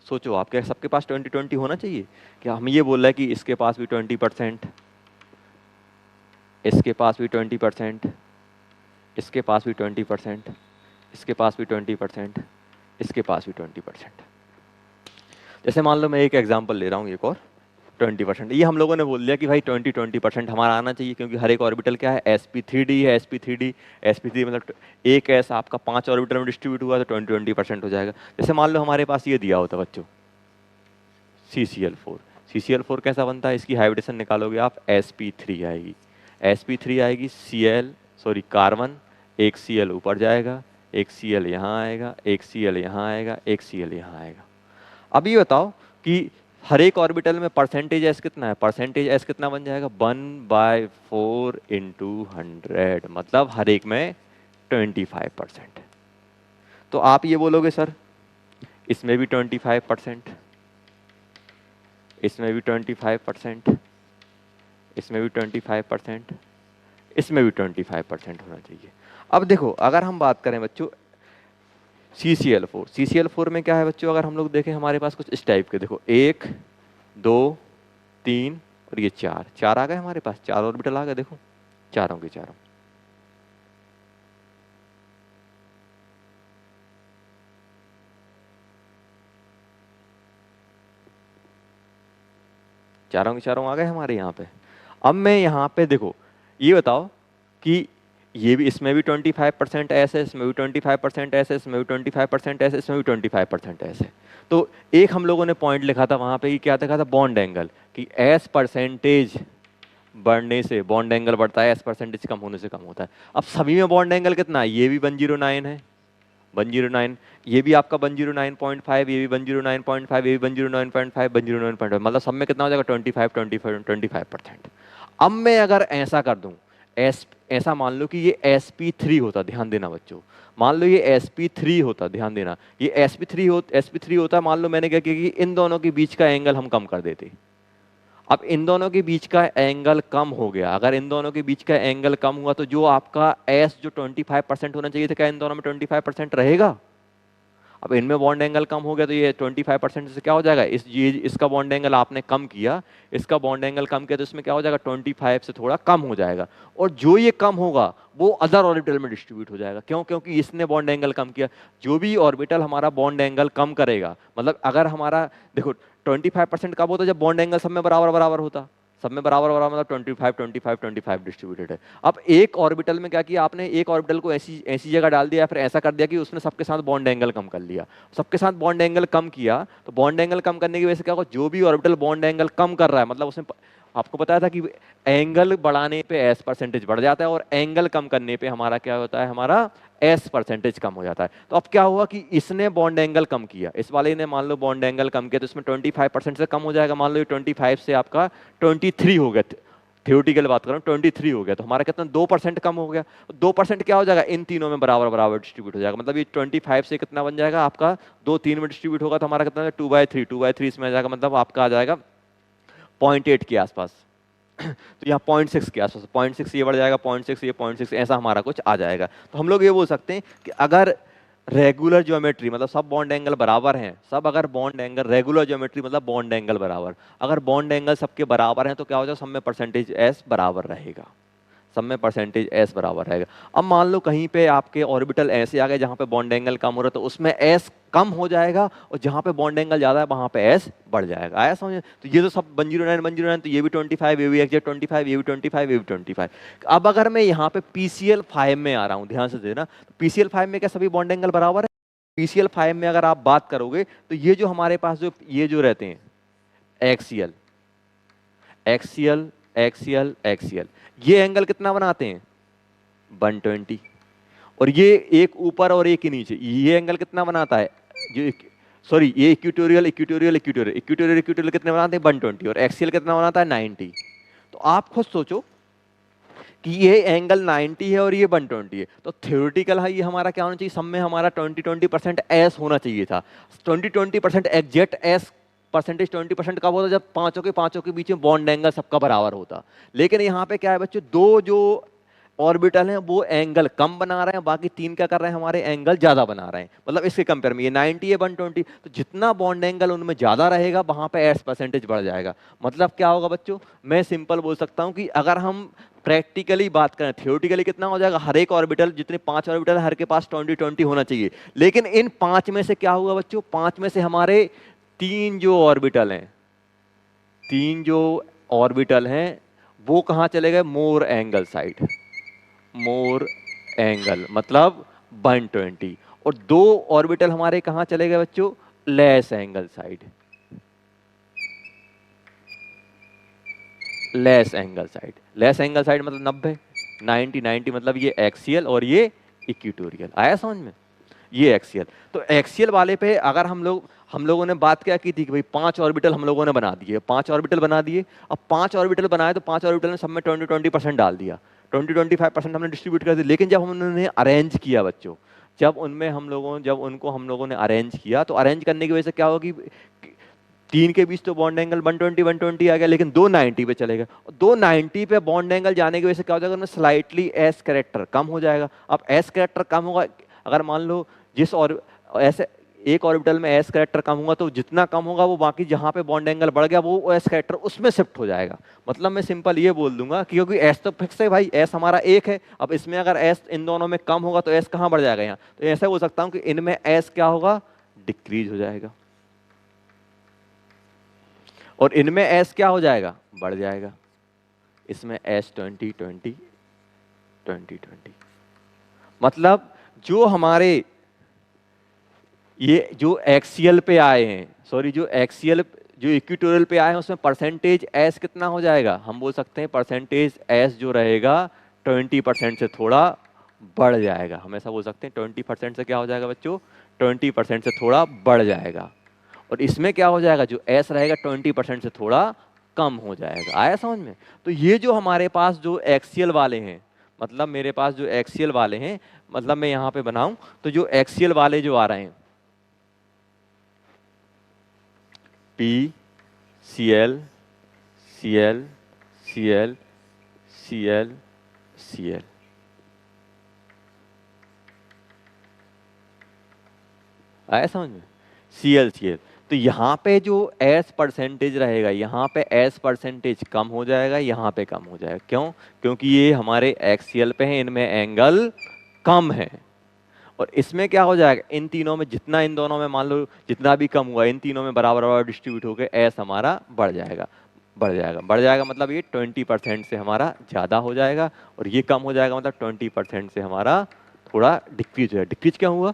सोचो आप, क्या सबके पास 20-20 होना चाहिए? क्या हम ये बोल रहे हैं कि इसके पास भी 20%, इसके पास भी 20%, इसके पास भी 20%, इसके पास भी 20%, इसके पास भी 20%। जैसे मान लो मैं एक एग्जांपल ले रहा हूँ एक और, 20%, ये हम लोगों ने बोल दिया कि भाई 20-20% हमारा आना चाहिए, क्योंकि हर एक ऑर्बिटल क्या है, sp3d है, sp3d, sp3 मतलब एक ऐसा आपका 5 ऑर्बिटल में डिस्ट्रीब्यूट हुआ तो 20-20% हो जाएगा। जैसे मान लो हमारे पास ये दिया होता बच्चों CCl4, CCl4 कैसा बनता है, इसकी हाइब्रिडेशन निकालोगे आप, sp3 आएगी, sp3 आएगी, Cl, सॉरी कार्बन, एक Cl ऊपर जाएगा, एक Cl यहाँ आएगा, एक Cl यहाँ आएगा, एक Cl यहाँ आएगा। अब ये बताओ कि हर एक ऑर्बिटल में परसेंटेज एस कितना है, परसेंटेज एस कितना बन जाएगा, 1/4 इंटू 100, मतलब हर एक में 25%। तो आप ये बोलोगे सर इसमें भी 25%, इसमें भी 25%, इसमें भी 25%, इसमें भी 25% होना चाहिए। अब देखो अगर हम बात करें बच्चों CCl4, CCl4 में क्या है बच्चों, अगर हम लोग देखें हमारे पास कुछ इस टाइप के, देखो 1 2 3 और ये 4, 4 आ गए हमारे पास, 4 ऑर्बिटल आ गए, देखो चारों के चारों। चारों के चारों आ गए हमारे यहाँ पे। अब मैं यहाँ पे देखो ये बताओ कि ये भी, इसमें भी 25% एस है, इसमें भी 25% एस है, इसमें भी 25% एस है, इसमें भी 25% एस है। तो एक हम लोगों ने पॉइंट लिखा था वहां पे कि क्या था बॉन्ड एंगल, कि एस परसेंटेज बढ़ने से बॉन्ड एंगल बढ़ता है, एस परसेंटेज कम होने से कम होता है। अब सभी में बॉन्ड एंगल कितना है, ये भी 109 है, 109, ये भी आपका 109.5, ये भी 109.5, ये भी 109.5, 109.5, मतलब सब में कितना हो जाएगा 25%। अब मैं अगर ऐसा कर दूं, ऐसा मान लो कि ये sp3 होता, ध्यान देना बच्चों, मान लो ये sp3 होता, ध्यान देना, ये sp3 होता, मान लो मैंने क्या किया कि इन दोनों के बीच का एंगल हम कम कर देते। अब इन दोनों के बीच का एंगल कम हो गया, अगर इन दोनों के बीच का एंगल कम हुआ तो जो आपका एस जो 25% होना चाहिए था, क्या इन दोनों में 25% रहेगा? अब इनमें बॉन्ड एंगल कम हो गया तो ये 25% से क्या हो जाएगा, ये इसका बॉन्ड एंगल आपने कम किया, इसका बॉन्ड एंगल कम किया, तो इसमें क्या हो जाएगा 25 से थोड़ा कम हो जाएगा, और जो ये कम होगा वो अदर ऑर्बिटल में डिस्ट्रीब्यूट हो जाएगा। क्यों? क्योंकि इसने बॉन्ड एंगल कम किया। जो भी ऑर्बिटल हमारा बॉन्ड एंगल कम करेगा, मतलब अगर हमारा देखो 25% कब होता है, जब बॉन्ड एंगल सब में बराबर बराबर होता, सब में बराबर बराबर मतलब 25 डिस्ट्रीब्यूटेड है। अब एक ऑर्बिटल में क्या किया आपने, एक ऑर्बिटल को ऐसी ऐसी जगह डाल दिया, फिर ऐसा कर दिया कि उसने सबके साथ बॉन्ड एंगल कम कर लिया, सबके साथ बॉन्ड एंगल कम किया, तो बॉन्ड एंगल कम करने की वजह से क्या होगा, जो भी ऑर्बिटल बॉन्ड एंगल कम कर रहा है, मतलब उसने आपको बताया था कि एंगल बढ़ाने पे एस परसेंटेज बढ़ जाता है, और एंगल कम करने पे हमारा क्या होता है, हमारा एस परसेंटेज कम हो जाता है। तो अब क्या हुआ कि इसने बॉन्ड एंगल कम किया, इस वाले ने मान लो बॉन्ड एंगल कम किया, तो इसमें 25% से कम हो जाएगा, मान लो ये 25 से आपका 23 हो गया, थियोरटिकल बात कर रहा हूँ, 23 हो गया, तो हमारा कितना 2% कम हो गया। 2% क्या हो जाएगा, इन तीनों में बराबर बराबर डिस्ट्रीब्यूट हो जाएगा, मतलब ये 25 से कितना बन जाएगा आपका 2 3 में डिस्ट्रीब्यूट होगा, तो हमारा कितना 2/3 इसमें आ जाएगा, मतलब आपका आ जाएगा 0.8 के आसपास। तो यहाँ 0.6 के आसपास, 0.6 ये बढ़ जाएगा, 0.6 ये 0.6, ऐसा हमारा कुछ आ जाएगा। तो हम लोग ये बोल सकते हैं कि अगर रेगुलर ज्योमेट्री मतलब सब बॉन्ड एंगल बराबर हैं, सब अगर बॉन्ड एंगल रेगुलर ज्योमेट्री मतलब बॉन्ड एंगल बराबर, अगर बॉन्ड एंगल सबके बराबर हैं तो क्या हो जाएगा, सब में परसेंटेज एस बराबर रहेगा, सब में परसेंटेज एस बराबर रहेगा। अब मान लो कहीं पे आपके ऑर्बिटल ऐसे आ गए जहां पे बॉन्ड एंगल कम हो रहा है, तो उसमें एस कम हो जाएगा, और जहां पे बॉन्ड एंगल ज्यादा है वहां पे एस बढ़ जाएगा। आया समझ? तो ये तो सब 109 तो ये भी 25, ये भी एग्जैक्ट 25, ये भी 25, ये भी 25। अब अगर मैं यहाँ पे पीसीएल 5 में आ रहा हूँ, ध्यान से देना, पीसीएल 5 में क्या सभी बॉन्ड एंगल बराबर है? पीसीएल 5 में अगर आप बात करोगे तो ये जो हमारे पास जो ये जो रहते हैं एक्सियल एक्सियल एक्सियल एक्सियल, ये एंगल कितना बनाते हैं 120, और ये एक ऊपर और एक ही नीचे, ये एंगल कितना बनाता है, जो सॉरी ये equatorial equatorial equatorial equatorial equatorial कितने बनाते हैं 120, और एक्सियल कितना बनाता है 90। तो आप खुद सोचो कि ये एंगल 90 है और ये 120 है, तो थ्योरेटिकल है ये हमारा क्या होना चाहिए, सब में हमारा 20% एस होना चाहिए था। 20% एग्जैक्ट एस परसेंटेज 20% कब होता, जब पांचों के बीच में बॉन्ड एंगल सबका बराबर होता। लेकिन यहाँ पे क्या है बच्चों, दो जो ऑर्बिटल हैं वो एंगल कम बना रहे हैं, बाकी तीन क्या कर रहे हैं, हमारे एंगल ज्यादा बना रहे हैं। मतलब इसके कंपेयर में ये 90 है 120, तो जितना बॉन्ड एंगल उनमें ज्यादा रहेगा वहां पे एस परसेंटेज बढ़ जाएगा। मतलब क्या होगा बच्चों, मैं सिंपल बोल सकता हूं कि अगर हम प्रैक्टिकली बात करें, थियोरेटिकली कितना हो जाएगा, हर एक ऑर्बिटल जितने 5 ऑर्बिटल हर के पास 20-20 होना चाहिए। लेकिन इन 5 में से क्या हुआ बच्चों, 5 में से हमारे तीन जो ऑर्बिटल हैं, तीन जो ऑर्बिटल हैं वो कहां चले गए, more angle side, more angle मतलब 120, और दो ऑर्बिटल हमारे कहां चले गए बच्चों, less angle side, less angle side, less angle side मतलब 90, 90 मतलब ये एक्सियल और ये इक्वेटोरियल। आया समझ में? ये एक्सियल। तो एक्सियल वाले पे अगर हम लोगों ने बात क्या की थी कि भाई 5 ऑर्बिटल हम लोगों ने बना दिए, 5 ऑर्बिटल बना दिए। अब 5 ऑर्बिटल बनाए तो 5 ऑर्बिटल में सब में 20-20% डाल दिया, 20-25% हमने डिस्ट्रीब्यूट कर दिया। लेकिन जब हमने उन्हें अरेंज किया बच्चों, जब उनको हम लोगों ने अरेंज किया, तो अरेंज करने की वजह से क्या होगी, तीन के बीच तो बॉन्ड एंगल 120 आ गया, लेकिन 290 पे चले गए, और 290 पे बॉन्ड एंगल जाने की वजह से क्या हो जाएगा, उनमें स्लाइटली एस कैरेक्टर कम हो जाएगा। अब एस कैरेक्टर कम होगा, अगर मान लो जिस और ऐसे एक ऑर्बिटल में एस कैरेक्टर कम होगा, तो जितना कम होगा वो बाकी जहां पे बॉन्ड एंगल बढ़ गया वो एस कैरेक्टर उसमें शिफ्ट हो जाएगा। मतलब मैं सिंपल ये बोल दूंगा कि क्योंकि एस तो फिक्स है भाई, एस हमारा एक है, अब इसमें अगर एस इन दोनों में कम होगा तो एस कहाँ बढ़ जाएगा यहाँ, तो ऐसा बोल सकता हूँ कि इनमें एस क्या होगा, डिक्रीज हो जाएगा, और इनमें एस क्या हो जाएगा, बढ़ जाएगा। इसमें एस 20-20 20-20। मतलब जो हमारे ये जो एक्सियल पे आए हैं, सॉरी जो एक्सियल जो इक्वेटोरियल पे आए हैं उसमें परसेंटेज एस कितना हो जाएगा, हम बोल सकते हैं परसेंटेज एस जो रहेगा 20% से थोड़ा बढ़ जाएगा। हम ऐसा बोल सकते हैं 20% से क्या हो जाएगा बच्चों, 20% से थोड़ा बढ़ जाएगा। और इसमें क्या हो जाएगा, जो एस रहेगा 20% से थोड़ा कम हो जाएगा। आया समझ में? तो ये जो हमारे पास जो एक्सियल वाले हैं, मतलब मेरे पास जो एक्सियल वाले हैं, मतलब मैं यहाँ पे बनाऊं तो जो एक्सियल वाले जो आ रहे हैं P C L C L C L C L C L, आया समझ में? C L C L. तो यहाँ पे जो एस परसेंटेज रहेगा, यहाँ पे एस परसेंटेज कम हो जाएगा, यहाँ पे कम हो जाएगा। क्यों? क्योंकि ये हमारे एक्सियल पे हैं, इनमें एंगल कम है। और इसमें क्या हो जाएगा, इन तीनों में जितना, इन दोनों में मान लो जितना भी कम हुआ, इन तीनों में बराबर बराबर डिस्ट्रीब्यूट होकर एस हमारा बढ़ जाएगा। बढ़ जाएगा, बढ़ जाएगा मतलब ये 20% से हमारा ज़्यादा हो जाएगा, और ये कम हो जाएगा मतलब 20% से हमारा थोड़ा डिक्रीज है। डिक्रीज क्या हुआ?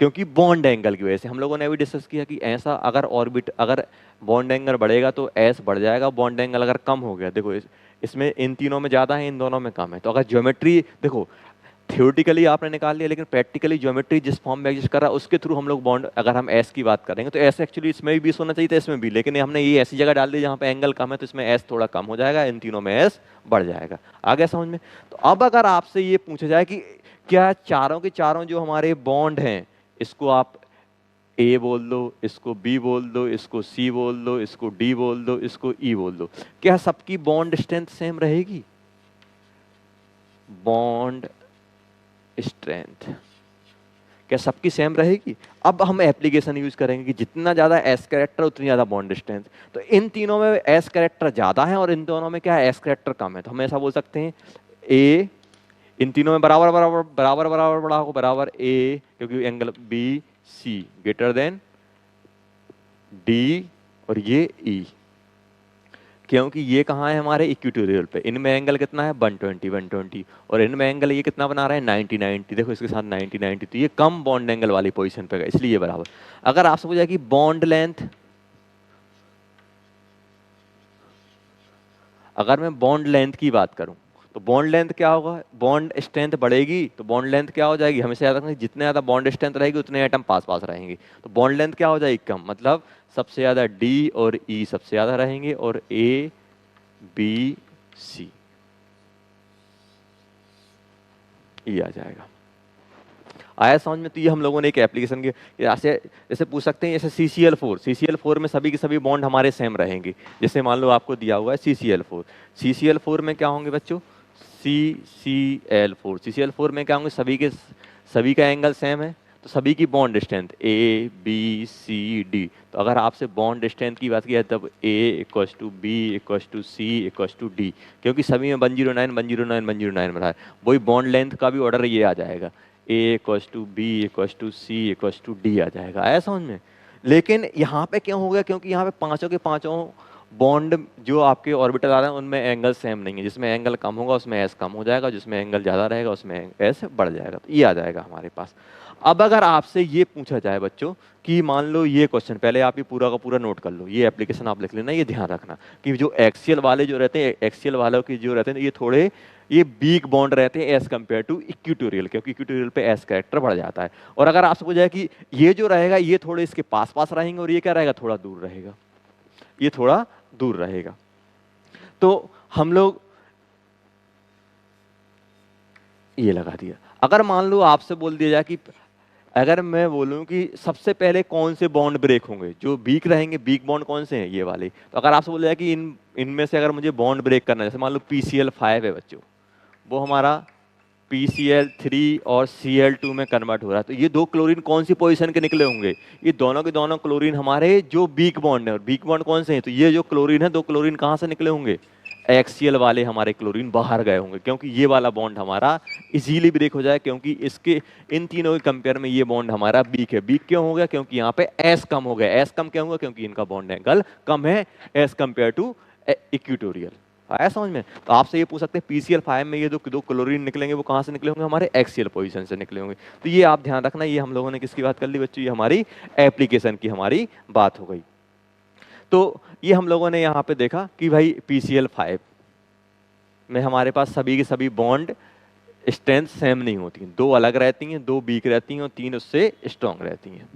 क्योंकि बॉन्ड एंगल की वजह से। हम लोगों ने अभी डिस्कस किया कि ऐसा अगर ऑर्बिट, अगर बॉन्ड एंगल बढ़ेगा तो एस बढ़ जाएगा, बॉन्ड एंगल अगर कम हो गया, देखो इसमें इन तीनों में ज़्यादा है, इन दोनों में कम है। तो अगर ज्योमेट्री देखो, थ्योरेटिकली आपने निकाल लिया, लेकिन प्रैक्टिकली ज्योमेट्री जिस फॉर्म में एग्जिस्ट कर रहा है उसके थ्रू हम लोग बॉन्ड, अगर हम एस की बात करेंगे तो एस एक्चुअली इसमें भी 20 होना चाहिए था, इसमें भी, लेकिन हमने ये ऐसी जगह डाल दी जहाँ पे एंगल कम है, तो इसमें एस थोड़ा कम हो जाएगा, इन तीनों में एस बढ़ जाएगा। आ गया समझ में? तो अब अगर आपसे ये पूछा जाए कि क्या चारों के चारों जो हमारे बॉन्ड हैं, इसको आप ए बोल दो, इसको बी बोल दो, इसको सी बोल दो, इसको डी बोल दो, इसको ई बोल दो, क्या सबकी बॉन्ड स्ट्रेंथ सेम रहेगी? बॉन्ड स्ट्रेंथ क्या सबकी सेम रहेगी? अब हम एप्लीकेशन यूज करेंगे कि जितना ज्यादा एस कैरेक्टर उतनी ज्यादा बॉन्ड स्ट्रेंथ। तो इन तीनों में एस कैरेक्टर ज्यादा है और इन दोनों में क्या है, एस कैरेक्टर कम है। तो हम ऐसा बोल सकते हैं ए, इन तीनों में बराबर बराबर बराबर बराबर बड़ा हो, बराबर ए, क्योंकि angle B C greater than D और ये ई, क्योंकि ये कहाँ है हमारे इक्वेटोरियल पे। इनमें एंगल कितना है 120 120, और इनमें एंगल ये कितना बना रहा है 90 90। देखो इसके साथ 90 90, तो ये कम बॉन्ड एंगल वाली पोजीशन पे गए, इसलिए ये बराबर। अगर आपसे पूछा कि बॉन्ड लेंथ, अगर मैं बॉन्ड लेंथ की बात करूं तो बॉन्ड लेंथ क्या होगा, बॉन्ड स्ट्रेंथ बढ़ेगी तो बॉन्ड लेंथ क्या हो जाएगी, हमेशा याद रखना जितने ज्यादा बॉन्ड स्ट्रेंथ रहेगी उतने एटम पास पास रहेंगे। तो बॉन्ड लेंथ क्या हो जाएगी, कम, मतलब सबसे ज्यादा डी और ई सबसे ज्यादा रहेंगे, और ए बी सी ये आ जाएगा। आया समझ में? तो ये हम लोगों ने एक एप्लीकेशन के जैसे जैसे पूछ सकते हैं, जैसे CCl4 में सभी के सभी बॉन्ड हमारे सेम रहेंगे। जैसे मान लो आपको दिया हुआ है CCl4 में क्या होंगे बच्चों, CCl4 में क्या होंगे, सभी का एंगल सेम है, तो सभी की bond strength A B C D. तो अगर आपसे बॉन्ड स्ट्रेंथ की बात की जाए तब A =B =C =D, क्योंकि सभी में 109 109 109 बना है। वही बॉन्ड लेंथ का भी ऑर्डर ये आ जाएगा, A =B =C =D आ जाएगा। आया समझ में? लेकिन यहाँ पे क्यों हो गया, क्योंकि यहाँ पे पांचों के पांचों बॉन्ड जो आपके ऑर्बिटल आ रहे हैं उनमें एंगल सेम नहीं है। जिसमें एंगल कम होगा उसमें एस कम हो जाएगा, जिसमें एंगल ज़्यादा रहेगा उसमें एस बढ़ जाएगा। तो ये आ जाएगा हमारे पास। अब अगर आपसे ये पूछा जाए बच्चों कि मान लो ये क्वेश्चन, पहले आप ये पूरा का पूरा नोट कर लो, ये एप्लीकेशन आप लिख लेना, ये ध्यान रखना कि जो एक्सियल वाले जो रहते हैं, एक्सियल वालों की जो रहते हैं ये थोड़े ये वीक बॉन्ड रहते हैं एज कम्पेयर टू इक्वेटोरियल, क्योंकि इक्वेटोरियल पे एस कैरेक्टर बढ़ जाता है। और अगर आपसे पूछा जाए कि ये जो रहेगा ये थोड़े इसके पास पास रहेंगे और ये क्या रहेगा, थोड़ा दूर रहेगा, ये थोड़ा दूर रहेगा। तो हम लोग ये लगा दिया। अगर मान लो आपसे बोल दिया जाए कि अगर मैं बोलूं कि सबसे पहले कौन से बॉन्ड ब्रेक होंगे, जो वीक रहेंगे, वीक बॉन्ड कौन से हैं, ये वाले। तो अगर आपसे बोल दिया कि इनमें से अगर मुझे बॉन्ड ब्रेक करना है, जैसे मान लो PCl5 है बच्चों, वो हमारा PCl3 और Cl2 में कन्वर्ट हो रहा है, तो ये दो क्लोरीन कौन सी पोजीशन के निकले होंगे, ये दोनों के दोनों क्लोरीन हमारे जो वीक बॉन्ड है। और वीक बॉन्ड कौन से हैं, तो ये जो क्लोरीन है, दो क्लोरीन कहाँ से निकले होंगे, एक्सियल वाले हमारे क्लोरीन बाहर गए होंगे, क्योंकि ये वाला बॉन्ड हमारा इजीली ब्रेक हो जाए, क्योंकि इसके इन तीनों के कंपेयर में ये बॉन्ड हमारा वीक है। वीक क्यों हो गया, क्योंकि यहाँ पे एस कम हो गया। एस कम क्यों हुआ, क्योंकि इनका बॉन्ड एंगल कम है एज कंपेयर टू इक्वेटोरियल। आया समझ में? तो आपसे ये पूछ सकते हैं PCl5 में ये जो दो क्लोरीन निकलेंगे वो कहाँ से निकले होंगे? हमारे एक्सियल पोजीशन से निकले होंगे। तो ये आप ध्यान रखना, ये हम लोगों ने किसकी बात कर ली बच्चों? ये हमारी एप्लीकेशन की हमारी बात हो गई। तो ये हम लोगों ने यहाँ पे देखा कि भाई PCl5 में हमारे पास सभी के सभी बॉन्ड स्ट्रेंथ सेम नहीं होती हैं, 2 अलग रहती हैं, 2 वीक रहती हैं और 3 उससे स्ट्रॉन्ग रहती हैं।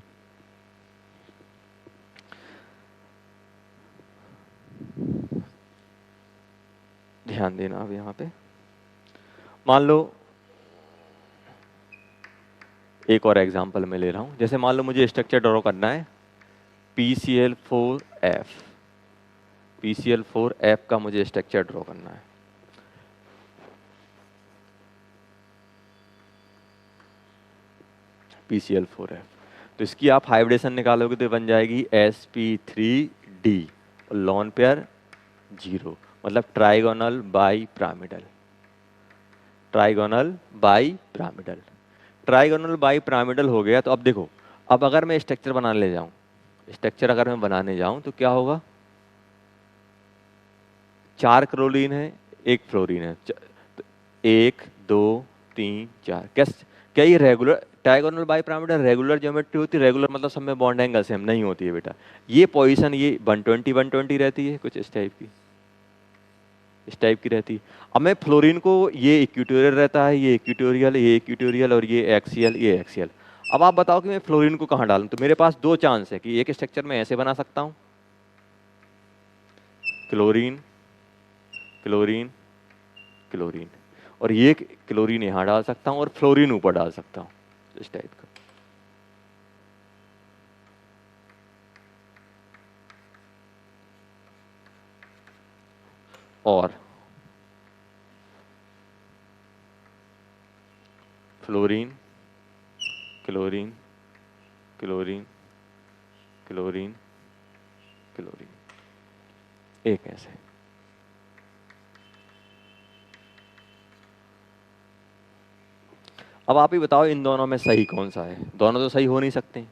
ध्यान देना अब यहाँ पे मान लो एक और एग्जांपल मैं ले रहा हूं, जैसे मान लो मुझे स्ट्रक्चर ड्रॉ करना है PCl4F। PCl4F का मुझे स्ट्रक्चर ड्रॉ करना है। PCl4F, तो इसकी आप हाइब्रिडेशन निकालोगे तो बन जाएगी sp3d, लॉन पेयर 0, मतलब trigonal bi pyramidal. Trigonal bi pyramidal, trigonal bi pyramidal हो गया। तो अब देखो, अब अगर मैं स्ट्रक्चर बनाने ले जाऊं, स्ट्रक्चर अगर मैं बनाने जाऊं तो क्या होगा? 4 क्लोरीन है, 1 फ्लोरीन है, 1 2 3 4। क्या ये regular trigonal bi pyramidal regular geometry होती है? रेगुलर मतलब सब में बॉन्ड एंगल सेम नहीं होती है बेटा। ये पोजीशन ये 120 120 रहती है, कुछ इस टाइप की, इस टाइप की रहती है। अब मैं फ्लोरीन को, ये इक्वेटोरियल रहता है, ये इक्वेटोरियल, ये इक्वेटोरियल और ये एक्सियल, ये एक्सियल। अब आप बताओ कि मैं फ्लोरीन को कहाँ डालूं? तो मेरे पास 2 चांस है कि एक स्ट्रक्चर में ऐसे बना सकता हूं, क्लोरीन क्लोरीन क्लोरीन, और ये क्लोरीन यहां डाल सकता हूं और फ्लोरीन ऊपर डाल सकता हूं, इस टाइप का। और fluorine chlorine chlorine chlorine chlorine, एक ऐसे। अब आप ही बताओ इन दोनों में सही कौन सा है? दोनों तो सही हो नहीं सकते,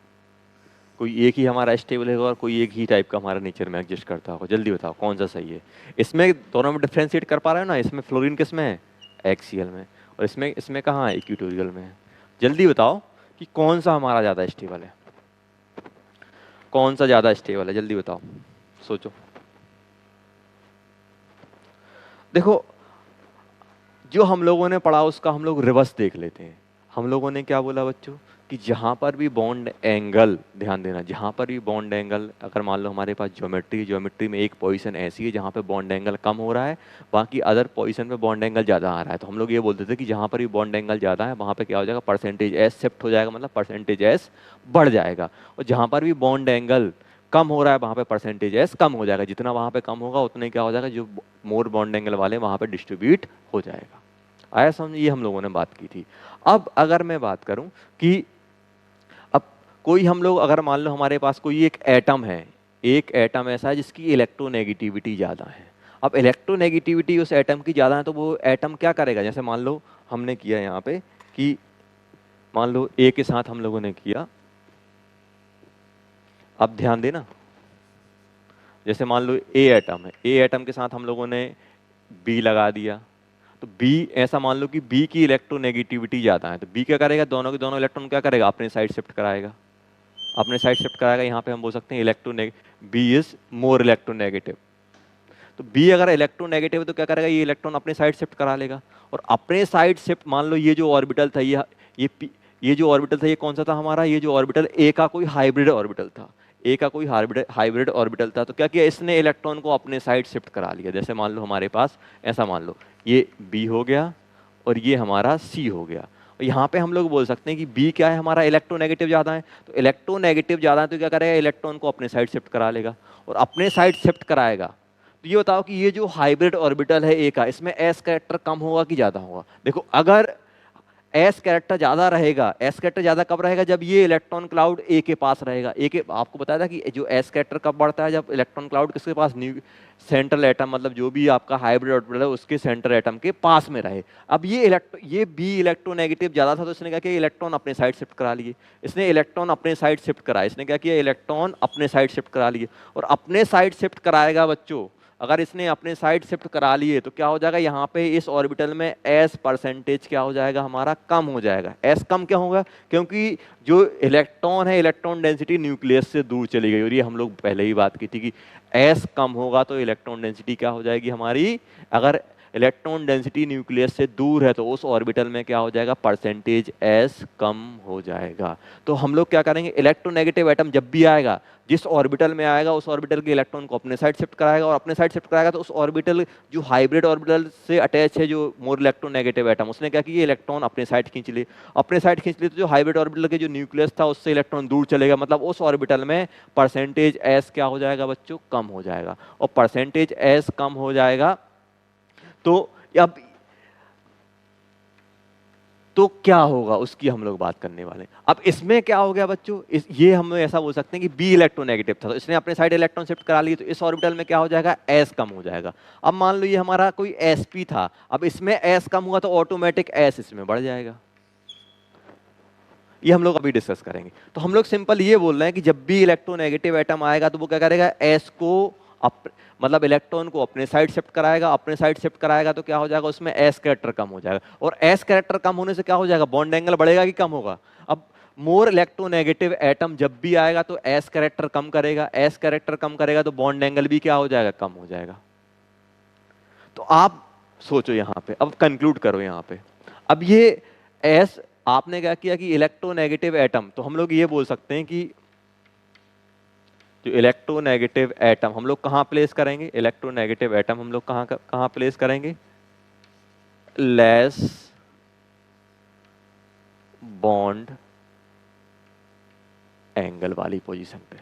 कोई एक ही हमारा स्टेबल होगा और कोई एक ही टाइप का हमारा नेचर में एग्जिस्ट करता होगा। जल्दी बताओ कौन सा सही है? इसमें दोनों में डिफ्रेंशिएट कर पा रहे हो ना? इसमें फ्लोरीन किस में है? एक्सियल में। और इसमें इसमें कहाँ है? इक्वेटोरियल में है। जल्दी बताओ कि कौन सा हमारा ज़्यादा स्टेबल है, कौन सा ज़्यादा स्टेबल है? जल्दी बताओ, सोचो। देखो, जो हम लोगों ने पढ़ा उसका हम लोग रिवर्स देख लेते हैं। हम लोगों ने क्या बोला बच्चों कि जहाँ पर भी बॉन्ड एंगल, ध्यान देना, जहाँ पर भी बॉन्ड एंगल, अगर मान लो हमारे पास ज्योमेट्री में एक पोजीशन ऐसी है जहाँ पे बॉन्ड एंगल कम हो रहा है, बाकी अदर पोजीशन पे बॉन्ड एंगल ज़्यादा आ रहा है, तो हम लोग ये बोलते थे कि जहाँ पर भी बॉन्ड एंगल ज़्यादा है वहाँ पे क्या हो जाएगा? परसेंटेज एस शिफ्ट हो जाएगा, मतलब परसेंटेज एस बढ़ जाएगा। और जहाँ पर भी बॉन्ड एंगल कम हो रहा है वहाँ पे परसेंटेज एस कम हो जाएगा। जितना वहाँ पे कम होगा उतने क्या हो जाएगा? जो मोर बॉन्ड एंगल वाले वहाँ पे डिस्ट्रीब्यूट हो जाएगा। आया समझ? ये हम लोगों ने बात की थी। अब अगर मैं बात करूं कि अब कोई हम लोग, अगर मान लो हमारे पास कोई एक एटम है, एक एटम ऐसा है जिसकी इलेक्ट्रोनेगेटिविटी ज़्यादा है। अब इलेक्ट्रोनेगेटिविटी उस एटम की ज़्यादा है तो वो एटम क्या करेगा? जैसे मान लो हमने किया यहाँ पे कि मान लो ए के साथ हम लोगों ने किया, अब ध्यान देना, जैसे मान लो ए एटम है, ए एटम के साथ हम लोगों ने बी लगा दिया, तो बी, ऐसा मान लो कि बी की इलेक्ट्रोनेगेटिविटी ज़्यादा है, तो बी क्या करेगा? दोनों के दोनों इलेक्ट्रॉन क्या करेगा? अपने साइड शिफ्ट कराएगा, अपने साइड शिफ्ट कराएगा। यहाँ पे हम बोल सकते हैं बी इज मोर इलेक्ट्रोनेगेटिव। तो बी अगर इलेक्ट्रोनेगेटिव है तो क्या करेगा? ये इलेक्ट्रॉन अपने साइड शिफ्ट करा लेगा। और अपने साइड शिफ्ट, मान लो ये जो ऑर्बिटल था, ये जो ऑर्बिटल था ये कौन सा था हमारा? ये जो ऑर्बिटल ए का कोई हाइब्रिड ऑर्बिटल था, ए का कोई हाइब्रिड ऑर्बिटल था। तो क्या किया इसने? इलेक्ट्रॉन को अपने साइड शिफ्ट करा लिया। जैसे मान लो हमारे पास ऐसा, मान लो ये बी हो गया और ये हमारा सी हो गया। और यहाँ पे हम लोग बोल सकते हैं कि बी क्या है हमारा? इलेक्ट्रोनेगेटिव ज़्यादा है। तो इलेक्ट्रोनेगेटिव ज़्यादा है तो क्या करेगा? इलेक्ट्रॉन को अपने साइड शिफ्ट करा लेगा, और अपने साइड शिफ्ट कराएगा। तो ये बताओ कि ये जो हाइब्रिड ऑर्बिटल है ए का, इसमें एस कैरेक्टर कम होगा कि ज़्यादा होगा? देखो, अगर एस कैरेक्टर ज्यादा रहेगा, एस कैरेक्टर ज्यादा कब रहेगा? जब ये इलेक्ट्रॉन क्लाउड ए के पास रहेगा। ए के, आपको बताया था कि जो एस कैरेक्टर कब बढ़ता है? जब इलेक्ट्रॉन क्लाउड किसके पास? सेंट्रल एटम, मतलब जो भी आपका हाइब्रिड ऑर्बिटल है उसके सेंट्रल एटम के पास में रहे। अब ये बी इलेक्ट्रोनेगेटिव ज्यादा था तो इसने क्या किया? इलेक्ट्रॉन अपने साइड शिफ्ट करा लिए। इसने इलेक्ट्रॉन अपने साइड शिफ्ट करा, इसने क्या किया? इलेक्ट्रॉन अपने साइड शिफ्ट करा लिए। और अपने साइड शिफ्ट कराएगा बच्चों, अगर इसने अपने साइड शिफ्ट करा लिए तो क्या हो जाएगा, यहाँ पे इस ऑर्बिटल में s परसेंटेज क्या हो जाएगा हमारा, कम हो जाएगा। s कम क्या होगा, क्योंकि जो इलेक्ट्रॉन है, इलेक्ट्रॉन डेंसिटी न्यूक्लियस से दूर चली गई, और ये हम लोग पहले ही बात की थी कि s कम होगा तो इलेक्ट्रॉन डेंसिटी क्या हो जाएगी हमारी, अगर इलेक्ट्रॉन डेंसिटी न्यूक्लियस से दूर है तो उस ऑर्बिटल में क्या हो जाएगा, परसेंटेज s कम हो जाएगा। तो हम लोग क्या करेंगे, इलेक्ट्रोनेगेटिव एटम जब भी आएगा, जिस ऑर्बिटल में आएगा उस ऑर्बिटल के इलेक्ट्रॉन को अपने साइड शिफ्ट कराएगा, और अपने साइड शिफ्ट कराएगा तो उस ऑर्बिटल जो हाइब्रिड ऑर्बिटल से अटैच है, जो मोर इलेक्ट्रोनेगेटिव एटम, उसने क्या किया, इलेक्ट्रॉन अपने साइड खींच लिए। अपने साइड खींच लिए तो जो हाइब्रिड ऑर्बिटल के जो न्यूक्लियस था उससे इलेक्ट्रॉन दूर चलेगा, मतलब उस ऑर्बिटल में परसेंटेज s क्या हो जाएगा बच्चों, कम हो जाएगा। और परसेंटेज s कम हो जाएगा तो अब तो क्या होगा उसकी हम लोग बात करने वाले हैं। अब इसमें क्या हो गया बच्चों, ये हम ऐसा बोल सकते हैं कि बी इलेक्ट्रोनेगेटिव था तो इसने अपने साइड इलेक्ट्रॉन शिफ्ट करा लिए, तो इस ऑर्बिटल में क्या हो जाएगा, s कम हो जाएगा। अब मान लो ये हमारा कोई sp था, अब इसमें s कम हुआ तो ऑटोमेटिक s इसमें बढ़ जाएगा। ये हम लोग अभी डिस्कस करेंगे। तो हम लोग सिंपल ये बोल रहे हैं कि जब भी इलेक्ट्रोनेगेटिव एटम आएगा तो वो क्या करेगा, s को मतलब इलेक्ट्रॉन को अपने साइड शिफ्ट कराएगा, अपने साइड शिफ्ट कराएगा तो क्या हो जाएगा, उसमें s कैरेक्टर कम हो जाएगा। और s कैरेक्टर कम होने से क्या हो जाएगा, बॉन्ड एंगल बढ़ेगा कि कम होगा। अब मोर इलेक्ट्रोनेगेटिव एटम जब भी आएगा तो s कैरेक्टर कम करेगा, s कैरेक्टर कम करेगा तो बॉन्ड एंगल भी क्या हो जाएगा, कम हो जाएगा। तो आप सोचो यहाँ पे, अब कंक्लूड करो यहाँ पे। अब ये s आपने क्या किया कि इलेक्ट्रोनेगेटिव एटम, तो हम लोग ये बोल सकते हैं कि जो इलेक्ट्रोनेगेटिव एटम हम लोग कहाँ प्लेस करेंगे, इलेक्ट्रोनेगेटिव एटम हम लोग कहाँ प्लेस करेंगे, लेस बॉन्ड एंगल वाली पोजीशन पे।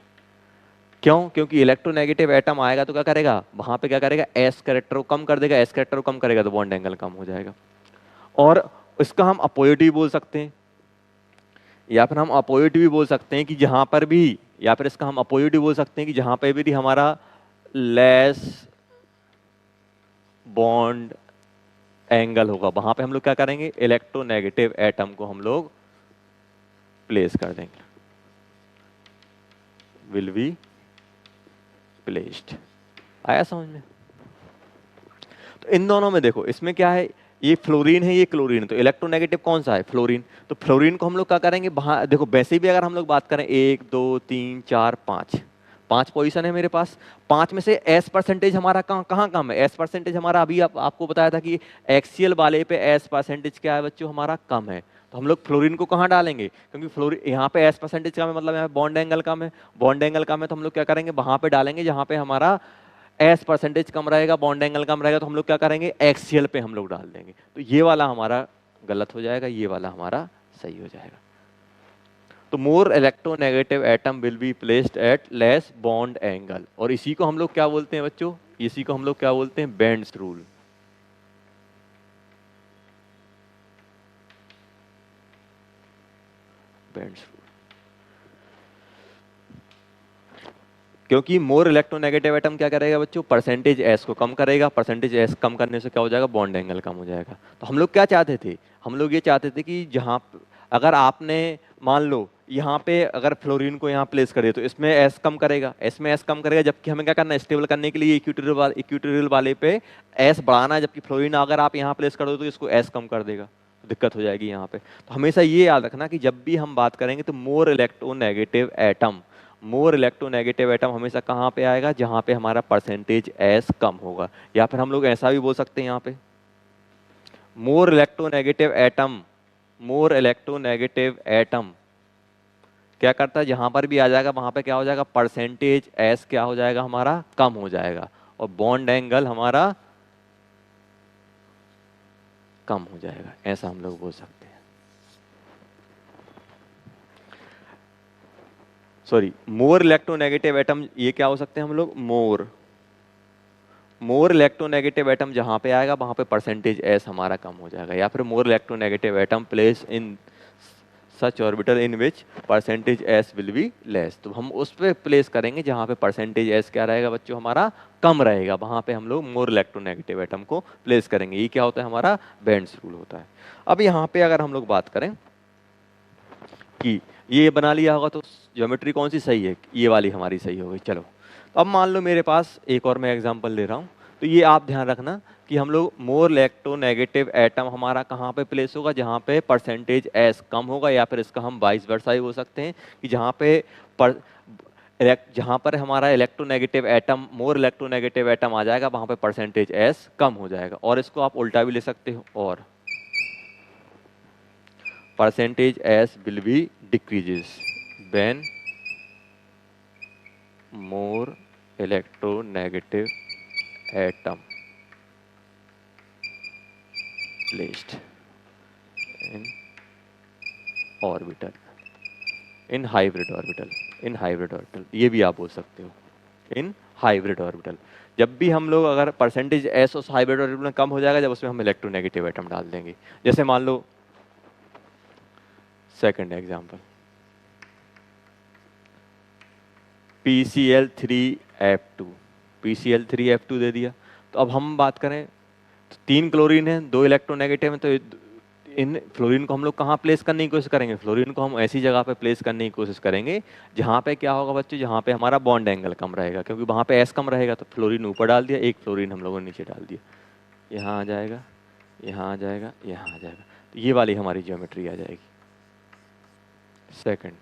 क्यों, क्योंकि इलेक्ट्रोनेगेटिव एटम आएगा तो क्या करेगा, वहां पे क्या करेगा, एस कैरेक्टर को कम कर देगा, एस कैरेक्टर को कम करेगा तो बॉन्ड एंगल कम हो जाएगा। और इसका हम अपोजिट भी बोल सकते हैं, या फिर हम अपोजिट भी बोल सकते हैं कि जहां पर भी, या फिर इसका हम अपोजिट भी बोल सकते हैं कि जहां पे भी हमारा लेस बॉन्ड एंगल होगा वहां पे हम लोग क्या करेंगे, इलेक्ट्रोनेगेटिव एटम को हम लोग प्लेस कर देंगे, विल बी प्लेस्ड। आया समझ में। तो इन दोनों में देखो, इसमें क्या है, ये फ्लोरीन है, ये क्लोरीन है, तो इलेक्ट्रोनेगेटिव कौन सा है, फ्लोरीन। तो फ्लोरीन को हम लोग क्या करेंगे, देखो वैसे भी अगर हम लोग बात करें 1 2 3 4 5 पोजीशन है मेरे पास, 5 में से s परसेंटेज हमारा कहाँ कम है, s परसेंटेज हमारा अभी आपको बताया था कि एक्सियल वाले पे s परसेंटेज क्या है बच्चों, हमारा कम है। तो हम लोग फ्लोरीन को कहाँ डालेंगे, क्योंकि फ्लोरीन यहाँ पे s परसेंटेज कम है, मतलब यहाँ बॉन्ड एंगल कम है, बॉन्ड एंगल कम है, तो हम लोग क्या करेंगे, वहां पे डालेंगे जहाँ पे हमारा एस परसेंटेज कम रहेगा, बॉन्ड एंगल कम रहेगा, तो हम लोग क्या करेंगे, एक्सियल पे हम लोग डाल देंगे। तो ये वाला हमारा गलत हो जाएगा, ये वाला हमारा सही हो जाएगा। तो मोर electronegative atom will be placed at less bond angle, और इसी को हम लोग क्या बोलते हैं बच्चों, इसी को हम लोग क्या बोलते हैं, बेंड्स रूल। बेंड्स रूल, क्योंकि मोर इलेक्ट्रोनेगेटिव एटम क्या करेगा बच्चों, परसेंटेज एस को कम करेगा, परसेंटेज एस कम करने से क्या हो जाएगा, बॉन्ड एंगल कम हो जाएगा। तो हम लोग क्या चाहते थे, हम लोग ये चाहते थे कि जहां अगर आपने मान लो यहाँ पे अगर फ्लोरीन को यहाँ प्लेस करे तो इसमें एस कम करेगा, एस में एस कम करेगा, जबकि हमें क्या करना है, स्टेबल करने के लिए इक्विटोरियल वाले पे एस बढ़ाना है, जबकि फ्लोरीन अगर आप यहाँ प्लेस कर दो तो इसको एस कम कर देगा, तो दिक्कत हो जाएगी यहाँ पे। तो हमेशा ये याद रखना कि जब भी हम बात करेंगे तो मोर electronegative atom, more electronegative atom हमेशा कहाँ पे आएगा, जहाँ पे हमारा परसेंटेज एस कम होगा। या फिर हम लोग ऐसा भी बोल सकते हैं यहाँ पे, मोर electronegative atom, more electronegative atom क्या करता है, जहां पर भी आ जाएगा वहां पे क्या हो जाएगा, परसेंटेज एस क्या हो जाएगा हमारा, कम हो जाएगा, और बॉन्ड एंगल हमारा कम हो जाएगा, ऐसा हम लोग बोल सकते हैं। सॉरी, मोर इलेक्ट्रोनेगेटिव एटम ये क्या हो सकते हैं हम लोग, मोर इलेक्ट्रोनेगेटिव एटम जहां पे आएगा वहां पे परसेंटेज एस हमारा कम हो जाएगा। या फिर मोर electronegative atom place in such orbital in which percentage S will be less, तो हम उस पे प्लेस करेंगे जहां पे परसेंटेज एस क्या रहेगा बच्चों, हमारा कम रहेगा, वहां पे हम लोग मोर इलेक्ट्रोनेगेटिव एटम को प्लेस करेंगे। ये क्या होता है, हमारा बेंड्स रूल होता है। अब यहाँ पे अगर हम लोग बात करें कि ये बना लिया होगा तो ज्योमेट्री कौन सी सही है, ये वाली हमारी सही होगी। चलो, तो अब मान लो मेरे पास एक और मैं एग्जांपल ले रहा हूँ, तो ये आप ध्यान रखना कि हम लोग मोर इलेक्ट्रोनेगेटिव एटम हमारा कहाँ पे प्लेस होगा, जहाँ पे परसेंटेज एस कम होगा, या फिर इसका हम वाइस वर्सा ही हो सकते हैं कि जहाँ पे पर जहाँ पर हमारा electronegative atom more electronegative atom आ जाएगा वहाँ पे परसेंटेज एस कम हो जाएगा। और इसको आप उल्टा भी ले सकते हो, और percentage S will be decreases when more electronegative atom placed in orbital, in hybrid orbital, in hybrid orbital, ये भी आप बोल सकते हो in hybrid orbital। जब भी हम लोग अगर परसेंटेज एस उस हाइब्रिड ऑर्बिटल में कम हो जाएगा जब उसमें हम इलेक्ट्रोनेगेटिव एटम डाल देंगे। जैसे मान लो सेकंड एग्जांपल PCl3F2, PCl3F2 दे दिया। तो अब हम बात करें तो 3 क्लोरीन है, 2 इलेक्ट्रोनेगेटिव है, तो इन फ्लोरीन को हम लोग कहाँ प्लेस करने की कोशिश करेंगे, फ्लोरीन को हम ऐसी जगह पे प्लेस करने की कोशिश करेंगे जहाँ पे क्या होगा बच्चों, जहाँ पे हमारा बॉन्ड एंगल कम रहेगा, क्योंकि वहाँ पे एस कम रहेगा। तो फ्लोरीन ऊपर डाल दिया, एक फ्लोरीन हम लोगों ने नीचे डाल दिया, यहाँ आ जाएगा, यहाँ आ जाएगा, यहाँ आ जाएगा। तो ये वाली हमारी ज्योमेट्री आ जाएगी। सेकंड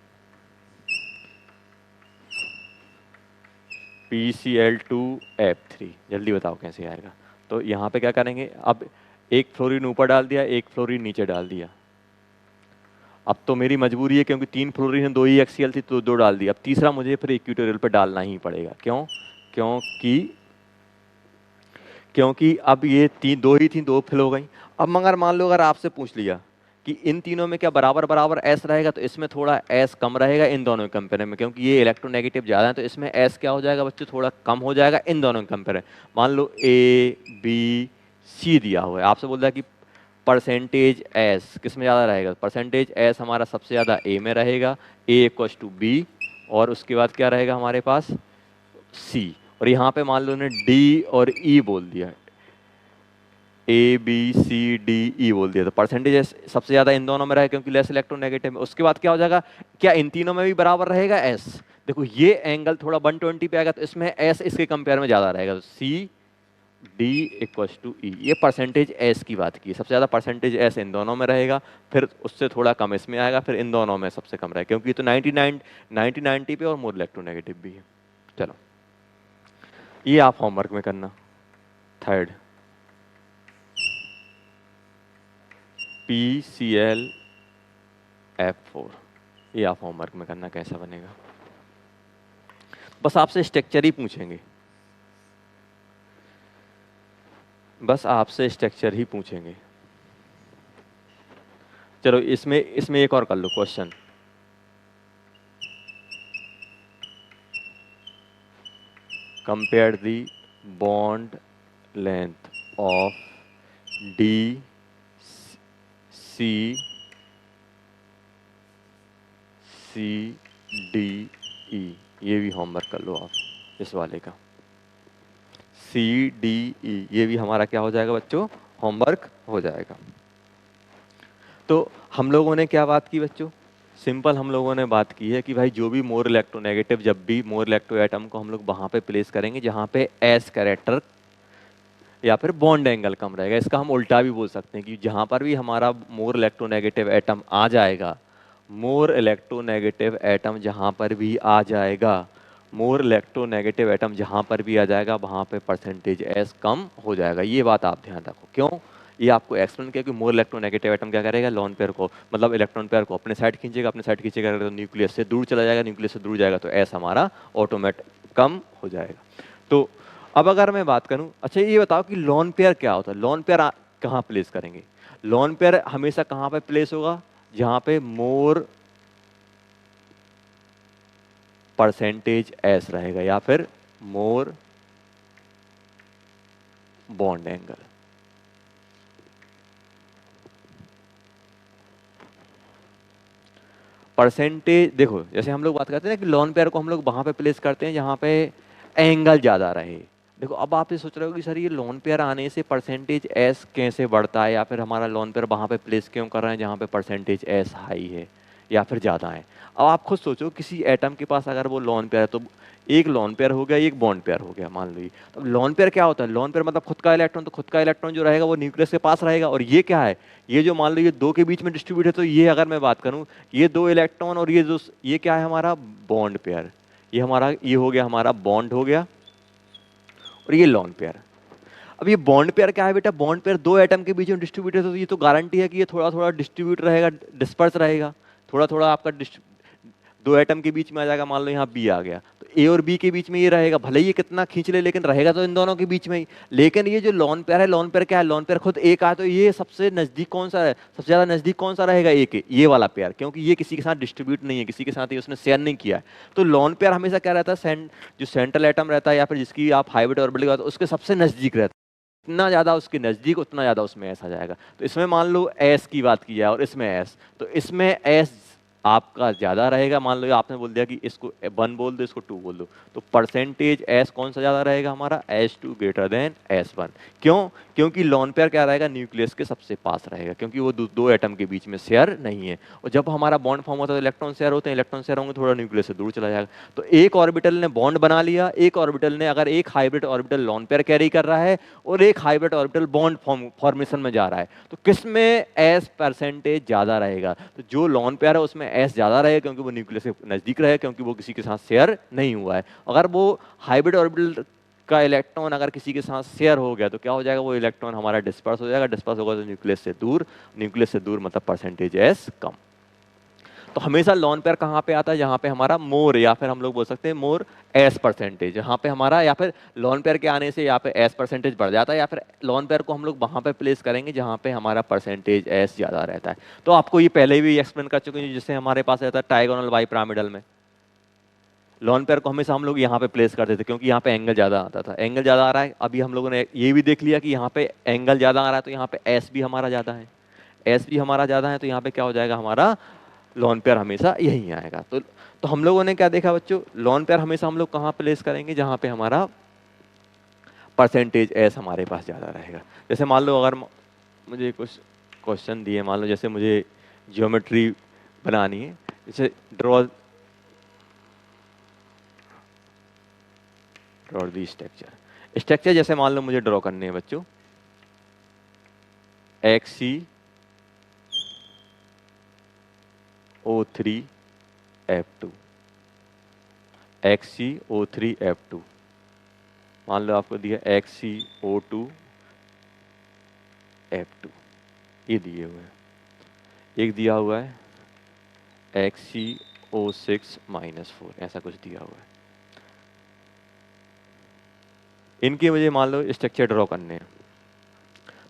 PCl2F3, जल्दी बताओ कैसे आएगा। तो यहाँ पे क्या करेंगे, अब एक फ्लोरीन ऊपर डाल दिया, एक फ्लोरीन नीचे डाल दिया। अब तो मेरी मजबूरी है क्योंकि 3 फ्लोरीन है, 2 ही एक्सीएल थी तो 2 डाल दी। अब तीसरा मुझे फिर इक्वेटोरियल पे डालना ही पड़ेगा। क्यों? क्योंकि अब ये 2 ही थी, 2 फिल हो गई। अब मगर मान लो अगर आपसे पूछ लिया कि इन तीनों में क्या बराबर बराबर एस रहेगा, तो इसमें थोड़ा एस कम रहेगा इन दोनों के कंपेयर में, क्योंकि ये इलेक्ट्रोनेगेटिव ज़्यादा है, तो इसमें एस क्या हो जाएगा बच्चों, थोड़ा कम हो जाएगा इन दोनों के कंपेयर में। मान लो ए बी सी दिया हुआ है, आपसे बोल रहा है कि परसेंटेज एस किस में ज़्यादा रहेगा, परसेंटेज एस हमारा सबसे ज़्यादा ए में रहेगा, ए इक्वल टू बी, और उसके बाद क्या रहेगा हमारे पास सी। और यहाँ पे मान लो उन्हें डी और ई बोल दिया, ए बी सी डी ई बोल दिया, तो परसेंटेज सबसे ज्यादा इन दोनों में रहेगा क्योंकि लेस इलेक्ट्रोनेगेटिव में। उसके बाद क्या हो जाएगा, क्या इन तीनों में भी बराबर रहेगा एस। देखो ये एंगल थोड़ा 120 पे आएगा तो इसमें एस इसके कंपेयर में ज्यादा रहेगा, तो सी डी इक्वल टू ई। ये परसेंटेज एस की बात की, सबसे ज्यादा परसेंटेज एस इन दोनों में रहेगा, फिर उससे थोड़ा कम इसमें आएगा, फिर इन दोनों में सबसे कम रहेगा, क्योंकि तो 90 पे और मोर इलेक्ट्रोनेगेटिव भी है। चलो ये आप होमवर्क में करना। थर्ड PClF4, ये आप होमवर्क में करना कैसा बनेगा। बस आपसे स्ट्रक्चर ही पूछेंगे, बस आपसे स्ट्रक्चर ही पूछेंगे। चलो इसमें एक और कर लो question. Compare the bond length of D C D E, ये भी होमवर्क कर लो आप इस वाले का। सी डी ई ये भी हमारा क्या हो जाएगा बच्चों, होमवर्क हो जाएगा। तो हम लोगों ने क्या बात की बच्चों, सिंपल हम लोगों ने बात की है कि भाई जो भी मोर इलेक्ट्रोनेगेटिव, जब भी मोर इलेक्ट्रो एटम को हम लोग वहां पे प्लेस करेंगे जहां पे एस कैरेक्टर या फिर बॉन्ड एंगल कम रहेगा। इसका हम उल्टा भी बोल सकते हैं कि जहां पर भी हमारा मोर इलेक्ट्रोनेगेटिव एटम आ जाएगा, मोर इलेक्ट्रोनेगेटिव एटम जहां पर भी आ जाएगा, मोर इलेक्ट्रोनेगेटिव एटम जहां पर भी आ जाएगा वहां पे परसेंटेज एस कम हो जाएगा। ये बात आप ध्यान रखो। क्यों? ये आपको एक्सप्लेन किया कि मोर इलेक्ट्रोनेगेटिव एटम क्या करेगा, लोन पेयर को मतलब इलेक्ट्रॉन पेयर को अपने साइड खींचेगा, अपने साइड खींचेगा तो न्यूक्लियस से दूर चला जाएगा, न्यूक्लियस से दूर जाएगा तो एस हमारा ऑटोमेटिक कम हो जाएगा। तो अब अगर मैं बात करूं, अच्छा ये बताओ कि लोन पेयर क्या होता है, लोन पेयर कहाँ प्लेस करेंगे। लोन पेयर हमेशा कहाँ पे प्लेस होगा, जहां पे मोर परसेंटेज एस रहेगा या फिर मोर बॉन्ड एंगल। परसेंटेज देखो, जैसे हम लोग बात करते हैं ना कि लोन पेयर को हम लोग वहां पे प्लेस करते हैं जहां पे एंगल ज्यादा रहे। देखो अब आप ये सोच रहे हो कि सर ये लोन पेयर आने से परसेंटेज एस कैसे बढ़ता है, या फिर हमारा लोन पेयर वहां पे प्लेस क्यों कर रहे हैं जहां पे परसेंटेज एस हाई है। या फिर ज़्यादा हैं। अब आप खुद सोचो किसी एटम के पास अगर वो लोन पेयर है तो एक लोन पेयर हो गया, एक बॉन्ड पेयर हो गया मान लो। तो लोन पेयर क्या होता है? लोन पेयर मतलब खुद का इलेक्ट्रॉन, तो खुद का इलेक्ट्रॉन जो रहेगा वो न्यूक्लियस के पास रहेगा। और ये क्या है? ये जो मान लो ये दो के बीच में डिस्ट्रीब्यूट है, तो ये अगर मैं बात करूं ये दो इलेक्ट्रॉन और ये क्या है हमारा बॉन्ड पेयर। ये हो गया हमारा बॉन्ड हो गया, और ये लोन पेयर। अब ये बॉन्ड पेयर क्या है बेटा? बॉन्ड पेयर दो एटम के बीच में डिस्ट्रीब्यूट है, तो ये तो गारंटी है कि ये थोड़ा थोड़ा डिस्ट्रीब्यूट रहेगा, डिस्पर्स रहेगा, थोड़ा थोड़ा आपका दो एटम के बीच में आ जाएगा। मान लो यहाँ बी आ गया तो ए और बी के बीच में ये रहेगा, भले ही ये कितना खींच ले लेकिन रहेगा तो इन दोनों के बीच में ही। लेकिन ये जो लोन पेयर है, लोन पेयर क्या है? लोन पेयर खुद एक है, तो ये सबसे नजदीक कौन सा है? सबसे ज्यादा नजदीक कौन सा रहेगा? ए के, ये वाला पेयर, क्योंकि ये किसी के साथ डिस्ट्रीब्यूट नहीं है, किसी के साथ ये उसने शेयर नहीं किया है। तो लोन पेयर हमेशा क्या रहता है? जो सेंट्रल एटम रहता है या फिर जिसकी आप हाइब्रिड ऑर्बिटल का, उसके सबसे नजदीक रहता है। इतना ज्यादा उसके नजदीक उतना ज्यादा उसमें ऐसा जाएगा। तो इसमें मान लो एस की बात की जाए और इसमें एस, तो इसमें एस आपका ज्यादा रहेगा। मान लो आपने बोल दिया कि इसको 1 बोल दो, इसको 2 बोल दो, तो परसेंटेज एस कौन सा ज्यादा रहेगा हमारा? S2 greater than S1। क्यों? क्योंकि लोन पेयर क्या रहेगा? न्यूक्लियस के सबसे पास रहेगा, क्योंकि वो दो एटम के बीच में शेयर नहीं है। और जब हमारा बॉन्ड फॉर्म होता है तो इलेक्ट्रॉन शेयर होते हैं, इलेक्ट्रॉन शेयर होंगे थोड़ा न्यूक्लियस से दूर चला जाएगा। तो एक ऑर्बिटल ने बॉन्ड बना लिया, एक ऑर्बिटल ने अगर एक hybrid orbital lone pair carry कर रहा है और एक हाइब्रिड ऑर्बिटल बॉन्ड फॉर्मेशन में जा रहा है, तो किस में एस परसेंटेज ज्यादा रहेगा? तो जो लोन पेयर है उसमें एस ज्यादा रहेगा, क्योंकि वो न्यूक्लियस के नजदीक रहेगा, क्योंकि वो किसी के साथ शेयर नहीं हुआ है। अगर वो हाइब्रिड ऑर्बिटल का इलेक्ट्रॉन अगर किसी के साथ शेयर हो गया तो क्या हो जाएगा? वो इलेक्ट्रॉन हमारा डिस्पर्स हो जाएगा, डिस्पर्स होगा तो न्यूक्लियस से दूर, न्यूक्लियस से दूर मतलब परसेंटेज एस कम। तो हमेशा लोन पेयर कहाँ पे आता है? जहाँ पे हमारा मोर, या फिर हम लोग बोल सकते हैं मोर एस परसेंटेज, जहाँ पे हमारा, या फिर लोन पेयर के आने से यहाँ पे एस परसेंटेज बढ़ जाता है, या फिर लोन पेयर को हम लोग वहाँ पे प्लेस करेंगे जहाँ पे हमारा परसेंटेज एस ज़्यादा रहता है। तो आपको ये पहले भी एक्सप्लेन कर चुके हैं, जिससे हमारे पास रहता है ट्राइगोनल बाई पिरामिडल में लोन पेयर को हमेशा हम लोग यहाँ पे प्लेस करते थे, क्योंकि यहाँ पे एंगल ज़्यादा आता था। एंगल ज़्यादा आ रहा है, अभी हम लोगों ने ये भी देख लिया कि यहाँ पे एंगल ज़्यादा आ रहा है, तो यहाँ पे एस भी हमारा ज़्यादा है, एस भी हमारा ज़्यादा है, तो यहाँ पे क्या हो जाएगा? हमारा लोन पेयर हमेशा यही आएगा। तो हम लोगों ने क्या देखा बच्चों? लोन पेयर हमेशा हम लोग कहाँ प्लेस करेंगे? जहाँ पे हमारा परसेंटेज एस हमारे पास ज़्यादा रहेगा। जैसे मान लो अगर मुझे कुछ क्वेश्चन दिए, मान लो जैसे मुझे ज्योमेट्री बनानी है, जैसे ड्रॉ दी स्ट्रक्चर जैसे मान लो मुझे ड्रॉ करने हैं बच्चों, XeO3F2, XeO3F2, मान लो आपको दिया XeO2F2, ये दिए हुए हैं। एक दिया हुआ है XeO6-4, ऐसा कुछ दिया हुआ है। इनके मुझे मान लो स्ट्रक्चर ड्रॉ करने हैं,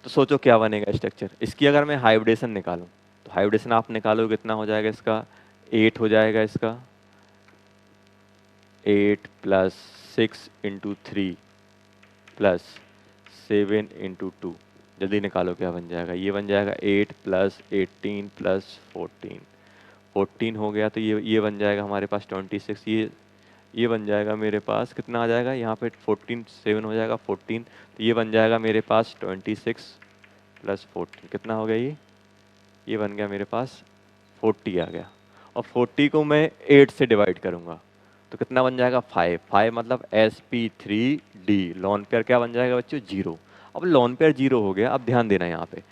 तो सोचो क्या बनेगा स्ट्रक्चर। इसकी अगर मैं हाइब्रिडेशन निकालूं, तो हाइब्रिडेशन आप निकालो कितना हो जाएगा? इसका 8 हो जाएगा, इसका 8 + 6 × 3 + 7 × 2, जल्दी निकालो क्या बन जाएगा? ये बन जाएगा 8 + 18 + 14, 14 हो गया। तो ये बन जाएगा हमारे पास 26। ये बन जाएगा मेरे पास कितना आ जाएगा? यहाँ पे 14 7 हो जाएगा 14, तो ये बन जाएगा मेरे पास 26 + 14, कितना हो गया? ये बन गया मेरे पास 40 आ गया। और 40 को मैं 8 से डिवाइड करूँगा तो कितना बन जाएगा? 5 मतलब sp3d। लोन पेयर क्या बन जाएगा बच्चों? 0। अब लोन पेयर 0 हो गया। अब ध्यान देना यहाँ पे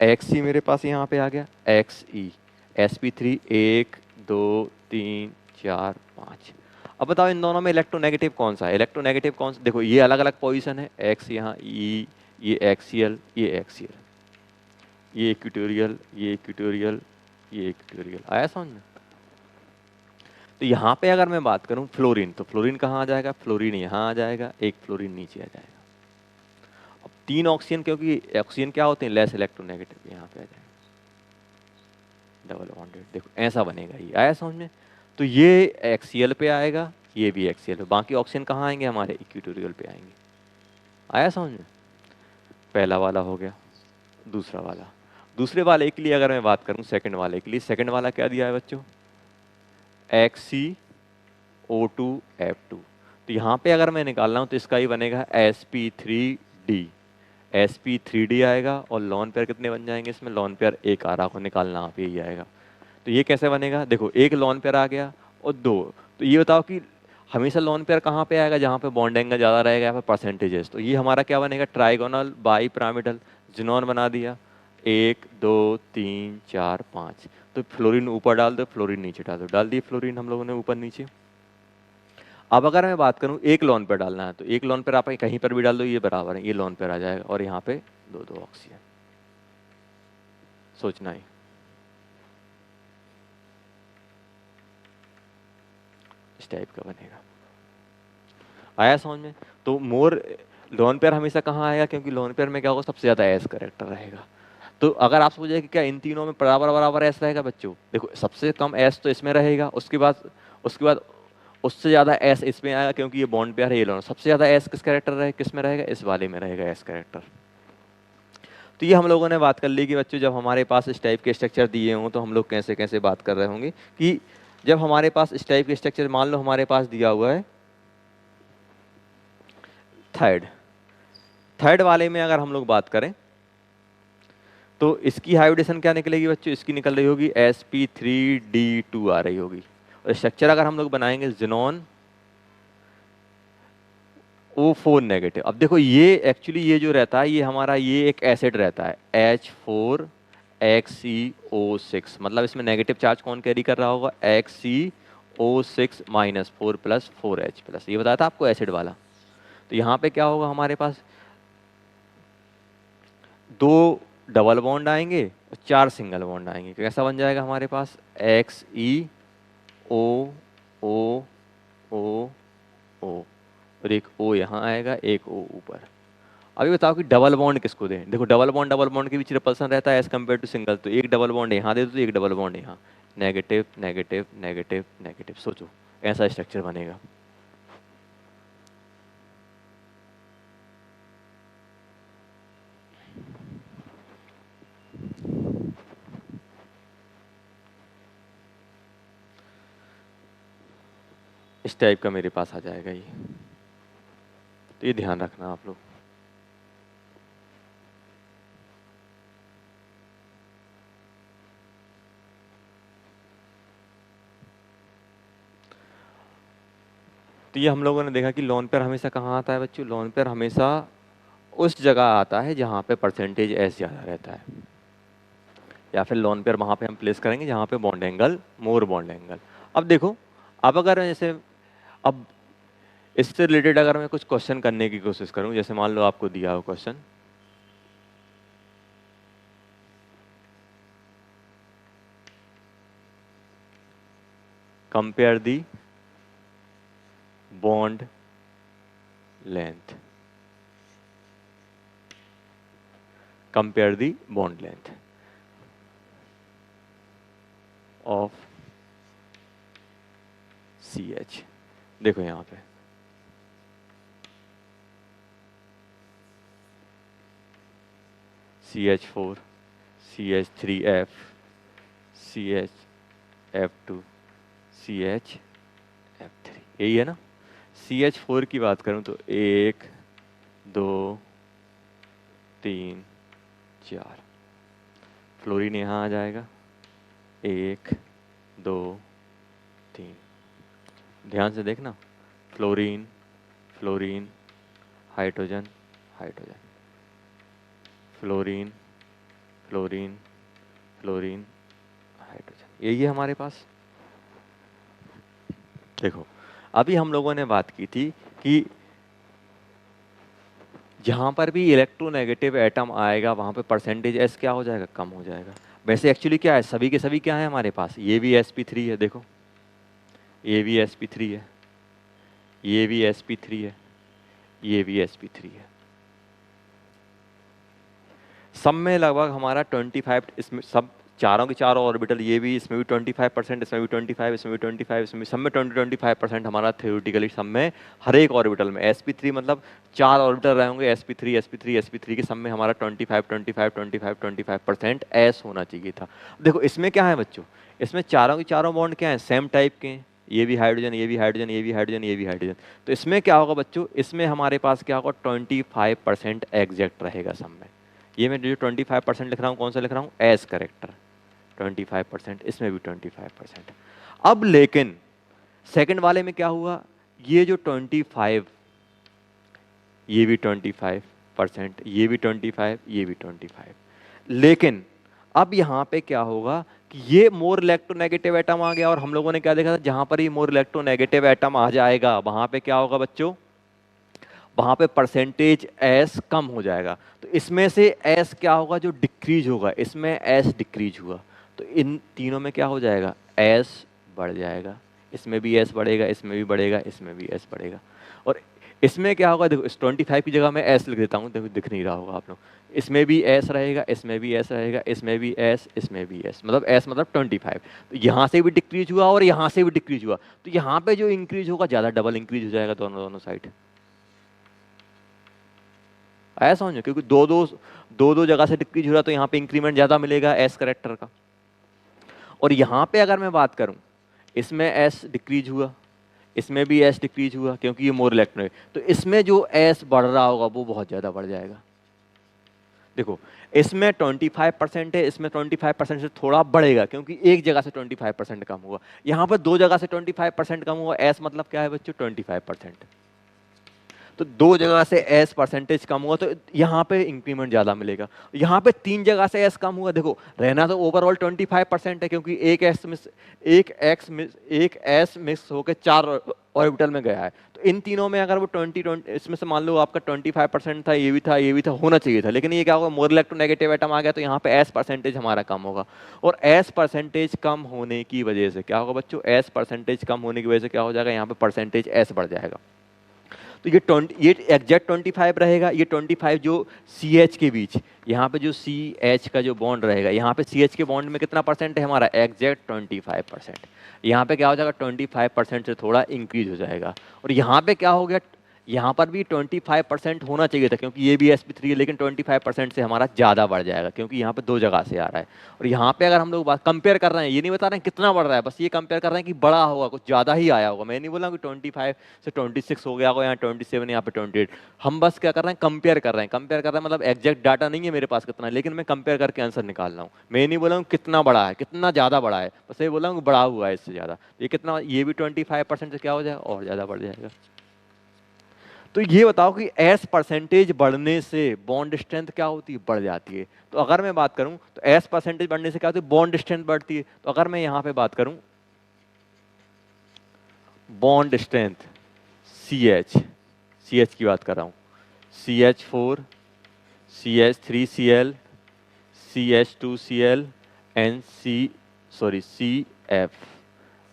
XE मेरे पास यहाँ पे आ गया, XE sp3 1 2 3 4 5। अब बताओ इन दोनों में इलेक्ट्रोनेगेटिव कौन सा है? इलेक्ट्रोनेगेटिव कौन सा? देखो ये अलग अलग पोजीशन है, X यहाँ E, ये एक्सियल, ये एक्सियल, ये इक्वेटोरियल, ये इक्वेटोरियल, ये इक्वेटोरियल। आया समझ में? तो यहाँ पे अगर मैं बात करूँ फ्लोरीन, तो फ्लोरीन कहाँ आ जाएगा? फ्लोरीन यहाँ आ जाएगा, एक फ्लोरीन नीचे आ जाएगा। अब 3 ऑक्सीजन, क्योंकि ऑक्सीजन क्या होते हैं? लेस इलेक्ट्रोनेगेटिव, यहाँ पे आ जाएगा डबल बॉन्डेड। देखो ऐसा बनेगा, ये आया समझ में? तो ये एक्सियल पे आएगा, ये भी एक्सियल पे, बाकी ऑक्सीजन कहाँ आएंगे? हमारे इक्वेटोरियल पे आएंगे। आया समझ में? पहला वाला हो गया। दूसरा वाला, दूसरे वाले के लिए अगर मैं बात करूं, सेकंड वाले के लिए, सेकंड वाला क्या दिया है बच्चों? XeO2F2। तो यहाँ पे अगर मैं निकाल रहा हूँ तो इसका ही बनेगा sp3d, sp3d आएगा। और लोन पेयर कितने बन जाएंगे इसमें? लोन पेयर एक आ रहा को निकालना आप, यही आएगा। तो ये कैसे बनेगा, देखो एक लोन पेयर आ गया और दो, तो ये बताओ कि हमेशा लोन पेयर कहाँ पे आएगा, जहाँ पे बॉन्ड एंगल ज़्यादा रहेगा या फिर परसेंटेजेस। तो ये हमारा क्या बनेगा, ट्राइगोनल बाई पिरामिडल। जिनोन बना दिया, 1 2 3 4 5। तो फ्लोरीन ऊपर डाल दो, फ्लोरीन नीचे डाल दो, डाल दिए फ्लोरीन हम लोगों ने ऊपर नीचे। अब अगर मैं बात करूं एक लोन पेयर डालना है, तो एक लोन पेयर आप कहीं पर भी डाल दो, ये बराबर है, ये लोन पेयर आ जाएगा, और यहाँ पे दो दो ऑक्सीजन। सोचना ही इस टाइप का बनेगा। आया समझ में। तो मोर लोन पेयर हमेशा कहाँ आएगा, क्योंकि लोन पेयर में क्या होगा, सबसे ज्यादा एस करेक्टर रहेगा। तो अगर आप सोचे कि क्या इन तीनों में बराबर बराबर एस रहेगा बच्चों, देखो सबसे कम एस तो इसमें रहेगा, उसके बाद उससे ज्यादा एस इसमें आएगा, क्योंकि ये बॉन्ड पेयर है, ये लोन। सबसे ज्यादा एस किस कैरेक्टर रहेगा, किस में रहेगा, इस वाले में रहेगा एस कैरेक्टर। तो ये हम लोगों ने बात कर ली कि बच्चों जब हमारे पास इस टाइप के स्ट्रक्चर दिए हों तो हम लोग कैसे कैसे बात कर रहे होंगे, कि जब हमारे पास इस टाइप के स्ट्रक्चर, मान लो हमारे पास दिया हुआ है थर्ड वाले में अगर हम लोग बात करें, तो इसकी हाइब्रिडेशन क्या निकलेगी बच्चों, इसकी निकल रही होगी sp3d2 आ रही होगी। और स्ट्रक्चर अगर हम लोग बनाएंगे जिनोन O4 नेगेटिव। अब देखो ये एक्चुअली ये जो रहता है, ये हमारा ये एक एसिड रहता है H4XeO6, मतलब इसमें नेगेटिव चार्ज कौन कैरी कर रहा होगा, XeO6 -4 + 4H+। ये बताया था आपको एसिड वाला। तो यहाँ पे क्या होगा, हमारे पास दो डबल बॉन्ड आएंगे और 4 सिंगल बॉन्ड आएंगे। कैसा बन जाएगा हमारे पास, XeO और एक O यहाँ आएगा, एक O ऊपर। अभी बताओ कि डबल बॉन्ड किसको दें, देखो डबल बॉन्ड के बीच रिपल्सन रहता है एज कम्पेयर टू सिंगल, तो एक डबल बॉन्ड यहाँ दे दो, तो एक डबल बॉन्ड यहाँ, नेगेटिव नेगेटिव नेगेटिव नेगेटिव। सोचो ऐसा स्ट्रक्चर बनेगा। इस टाइप का मेरे पास आ जाएगा ये। तो ये ध्यान रखना आप लोग। तो ये हम लोगों ने देखा कि लोन पेयर हमेशा कहाँ आता है बच्चों, लोन पेयर हमेशा उस जगह आता है जहाँ पे परसेंटेज एस ज़्यादा रहता है, या फिर लोन पेयर वहाँ पे हम प्लेस करेंगे जहाँ पे बॉन्ड एंगल, मोर बॉन्ड एंगल। अब देखो, अब अगर जैसे अब इससे रिलेटेड अगर मैं कुछ क्वेश्चन करने की कोशिश करूँ, जैसे मान लो आपको दिया हो question, compare the bond length, compare the bond length of CH। देखो यहाँ पे CH4 CH3F CHF2 CHF3, यही है ना। CH4 की बात करूं तो 1 2 3 4, फ्लोरीन यहाँ आ जाएगा, 1 2 3। ध्यान से देखना, fluorine fluorine hydrogen hydrogen, fluorine fluorine fluorine hydrogen, यही है हमारे पास। देखो अभी हम लोगों ने बात की थी कि जहाँ पर भी इलेक्ट्रोनेगेटिव एटम आएगा वहाँ पे परसेंटेज एस क्या हो जाएगा, कम हो जाएगा। वैसे एक्चुअली क्या है, सभी के सभी क्या है हमारे पास, ये भी sp3 है, देखो ये भी sp3 है, ये भी sp3 है, ये भी sp3 है। सब में लगभग हमारा 25, इसमें सब चारों के चारों ऑर्बिटल, ये भी इसमें भी 25%, इसमें भी 25, इसमें भी 25, इसमें सब में 25% हमारा थ्योरेटिकली सब में हर एक ऑर्बिटल में। sp3 मतलब 4 ऑर्बिटल रहे होंगे, sp3 के सब में हमारा 25% एस होना चाहिए था। देखो इसमें क्या है बच्चों, इसमें चारों के चारों बॉन्ड क्या है, सेम टाइप के हैं, ये भी हाइड्रोजन, ये भी हाइड्रोजन, ये भी हाइड्रोजन, ये भी हाइड्रोजन। तो इसमें क्या होगा बच्चों, इसमें हमारे पास क्या होगा, 25% एग्जैक्ट रहेगा सब में। ये मैं जो 25% लिख रहा हूँ, कौन सा लिख रहा हूँ, एस करेक्टर, 25%, इसमें भी 25%। अब लेकिन सेकंड वाले में क्या हुआ, ये जो 25, ये भी 25%, ये भी 25, ये भी 25, लेकिन अब यहाँ पे क्या होगा कि ये मोर इलेक्ट्रोनेगेटिव एटम आ गया, और हम लोगों ने क्या देखा था, जहां पर ये मोर इलेक्ट्रोनेगेटिव एटम आ जाएगा वहां पे क्या होगा बच्चों, वहां पे परसेंटेज एस कम हो जाएगा। तो इसमें से एस क्या होगा, जो डिक्रीज होगा, इसमें एस डिक्रीज हुआ, तो इन तीनों में क्या हो जाएगा, एस बढ़ जाएगा। इसमें भी एस बढ़ेगा, इसमें भी बढ़ेगा, इसमें भी एस बढ़ेगा। और इसमें क्या होगा, देखो इस 25 की जगह मैं एस लिख देता हूँ, देखो दिख नहीं रहा होगा आप लोग, इसमें भी एस रहेगा, इसमें भी एस रहेगा, इसमें भी एस, इसमें भी एस, मतलब एस मतलब 25। तो यहाँ से भी डिक्रीज हुआ और यहाँ से भी डिक्रीज हुआ, तो यहाँ पे जो इंक्रीज होगा ज़्यादा डबल इंक्रीज हो जाएगा दोनों दोनों साइड। आया समझ में, क्योंकि दो जगह से डिक्रीज हो रहा, तो यहाँ पे इंक्रीमेंट ज़्यादा मिलेगा एस करेक्टर का। और यहाँ पे अगर मैं बात करूँ, इसमें एस डिक्रीज हुआ, इसमें भी एस डिक्रीज हुआ, क्योंकि ये मोर इलेक्ट्रॉन, तो इसमें जो एस बढ़ रहा होगा वो बहुत ज़्यादा बढ़ जाएगा। देखो इसमें 25% है, इसमें 25% से थोड़ा बढ़ेगा, क्योंकि एक जगह से 25% कम हुआ, यहाँ पर दो जगह से 25% कम हुआ। एस मतलब क्या है बच्चों, 25%। तो दो जगह से एस परसेंटेज कम हुआ, तो यहाँ पे इंक्रीमेंट ज्यादा मिलेगा। यहाँ पे तीन जगह से एस कम हुआ, देखो रहना तो ओवरऑल 25% है, क्योंकि एक एस मिक्स होकर चार ऑर्बिटल में गया है। तो इन तीनों में अगर वो 20 इसमें से मान लो आपका 25% था, ये भी था, ये भी था, होना चाहिए था, लेकिन ये क्या होगा, मोर इलेक्ट्रोनेगेटिव एटम आ गया, तो यहाँ पे एस परसेंटेज हमारा कम होगा। और एस परसेंटेज कम होने की वजह से क्या होगा बच्चों, एस परसेंटेज कम होने की वजह से क्या हो जाएगा, यहाँ पे परसेंटेज एस बढ़ जाएगा। तो ये एग्जैक्ट 25 रहेगा, ये 25 जो सी एच के बीच, यहाँ पे जो सी एच का जो बॉन्ड रहेगा, यहाँ पे सी एच के बॉन्ड में कितना परसेंट है हमारा, एग्जैक्ट 25%। यहाँ पे क्या हो जाएगा, 25% से थोड़ा इंक्रीज हो जाएगा। और यहाँ पे क्या हो गया, यहाँ पर भी 25% होना चाहिए था, क्योंकि ये भी sp3 है, लेकिन 25% से हमारा ज़्यादा बढ़ जाएगा, क्योंकि यहाँ पे दो जगह से आ रहा है। और यहाँ पे अगर हम लोग बात कंपेयर कर रहे हैं, ये नहीं बता रहे हैं कितना बढ़ रहा है, बस ये कंपेयर कर रहे हैं कि बड़ा होगा, कुछ ज़्यादा ही आया होगा। मैं नहीं बोला कि 25 से 26 हो गया होगा, यहाँ 27, यहाँ पे 28। हम बस क्या कर रहे हैं, कंपेयर कर रहे हैं। कंपेयर कर रहे हैं मतलब एग्जैक्ट डाटा नहीं है मेरे पास कितना, लेकिन मैं कंपेयर करके आंसर निकाल रहा हूँ। मैं नहीं बोला हूँ कितना बड़ा है, कितना ज़्यादा बड़ा है, बस ये बोला हूँ बड़ा हुआ है इससे ज़्यादा। ये कितना, ये भी 25% से क्या हो जाएगा, और ज़्यादा बढ़ जाएगा। तो ये बताओ कि एस परसेंटेज बढ़ने से बॉन्ड स्ट्रेंथ क्या होती है, बढ़ जाती है। तो अगर मैं बात करूं तो एस परसेंटेज बढ़ने से क्या होती है, बॉन्ड स्ट्रेंथ बढ़ती है। तो अगर मैं यहां पे बात करूं बॉन्ड स्ट्रेंथ सी एच की बात कर रहा हूं, CH4 CH3Cl CH2Cl and CF,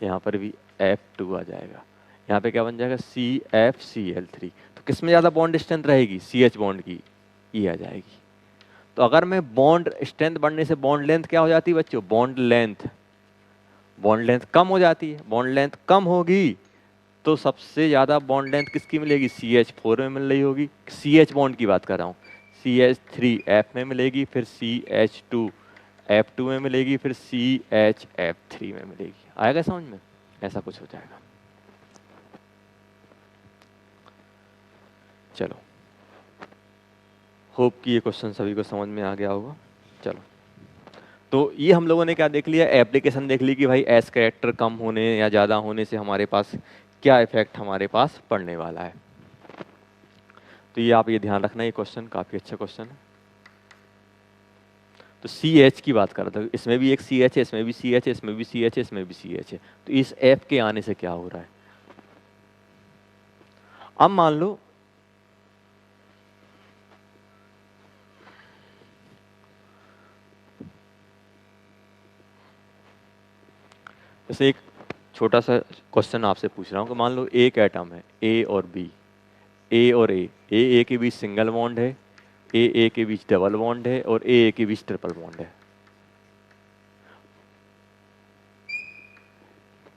यहाँ पर भी F2 आ जाएगा। यहाँ पे क्या बन जाएगा, CFCl3। तो किस में ज़्यादा बॉन्ड स्ट्रेंथ रहेगी, CH बॉन्ड की, ये आ जाएगी। तो अगर मैं बॉन्ड स्ट्रेंथ बढ़ने से बॉन्ड लेंथ क्या हो जाती है बच्चों, बॉन्ड लेंथ कम हो जाती है। बॉन्ड लेंथ कम होगी तो सबसे ज़्यादा बॉन्ड लेंथ किसकी मिलेगी, CH4 में मिल रही होगी। CH बॉन्ड की बात कर रहा हूँ, CH3F में मिलेगी, फिर CH2 F2 में मिलेगी, फिर CHF3 में मिलेगी। आएगा समझ में, ऐसा कुछ हो जाएगा। चलो, होप कि ये क्वेश्चन सभी को समझ में आ गया होगा। चलो, तो ये हम लोगों ने क्या देख लिया, एप्लीकेशन देख ली कि भाई एस कैरेक्टर कम होने या ज़्यादा होने से हमारे पास क्या इफेक्ट हमारे पास पड़ने वाला है। तो ये आप ये ध्यान रखना, ये क्वेश्चन काफ़ी अच्छा क्वेश्चन है। तो सी एच की बात कर रहा था, इसमें भी एक सी एच है, इसमें भी सी एच है, इसमें भी सी एच है, इसमें भी सी एच है। तो इस एफ के आने से क्या हो रहा है, अब मान लो जैसे एक छोटा सा क्वेश्चन आपसे पूछ रहा हूँ कि मान लो एक एटम है ए और बी, ए और ए के बीच सिंगल बॉन्ड है, ए के बीच डबल बॉन्ड है, और ए के बीच ट्रिपल बॉन्ड है।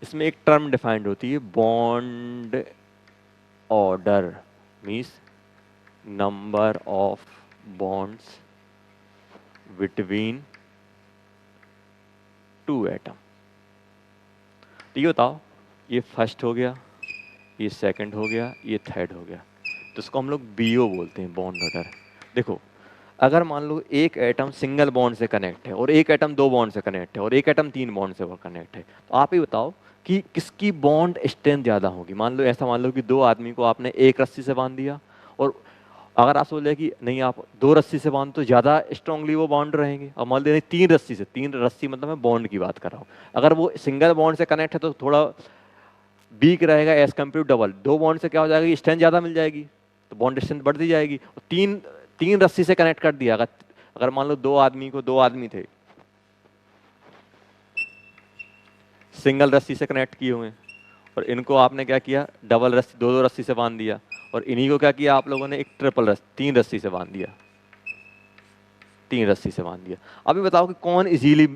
इसमें एक टर्म डिफाइंड होती है bond order, means number of bonds between two atom. तो ये बताओ, ये फर्स्ट हो गया, ये सेकंड हो गया, ये थर्ड हो गया, तो इसको हम लोग बीओ बोलते हैं, बॉन्ड ऑर्डर। देखो अगर मान लो एक एटम सिंगल बॉन्ड से कनेक्ट है और एक एटम दो बॉन्ड से कनेक्ट है और एक एटम तीन बॉन्ड से कनेक्ट है, तो आप ही बताओ कि किसकी बॉन्ड स्ट्रेंथ ज्यादा होगी। मान लो ऐसा, मान लो कि दो आदमी को आपने एक रस्सी से बांध दिया, और अगर आप सोच रहे कि नहीं आप दो रस्सी से बांध तो ज्यादा स्ट्रांगली वो बॉन्ड रहेंगे, और मान लीजिए तीन रस्सी से, तीन रस्सी मतलब मैं बॉन्ड की बात कर रहा हूँ, अगर वो सिंगल बॉन्ड से कनेक्ट है तो थोड़ा वीक रहेगा एज कम्पेयर टू डबल। दो बॉन्ड से क्या हो जाएगा, स्ट्रेंथ ज्यादा मिल जाएगी, तो बॉन्ड स्ट्रेंथ बढ़ती जाएगी। और तीन तीन रस्सी से कनेक्ट कर दिया, अगर अगर मान लो दो आदमी थे, सिंगल रस्सी से कनेक्ट किए हुए हैं, और इनको आपने क्या किया, डबल रस्सी, दो दो रस्सी से बांध दिया, और इन्हीं को क्या किया आप लोगों ने, एक ट्रिपल रस्सी, तीन रस्सी से बांध दिया, तीन रस्सी से बांध दिया। अभी बताओ कि कौन इजीली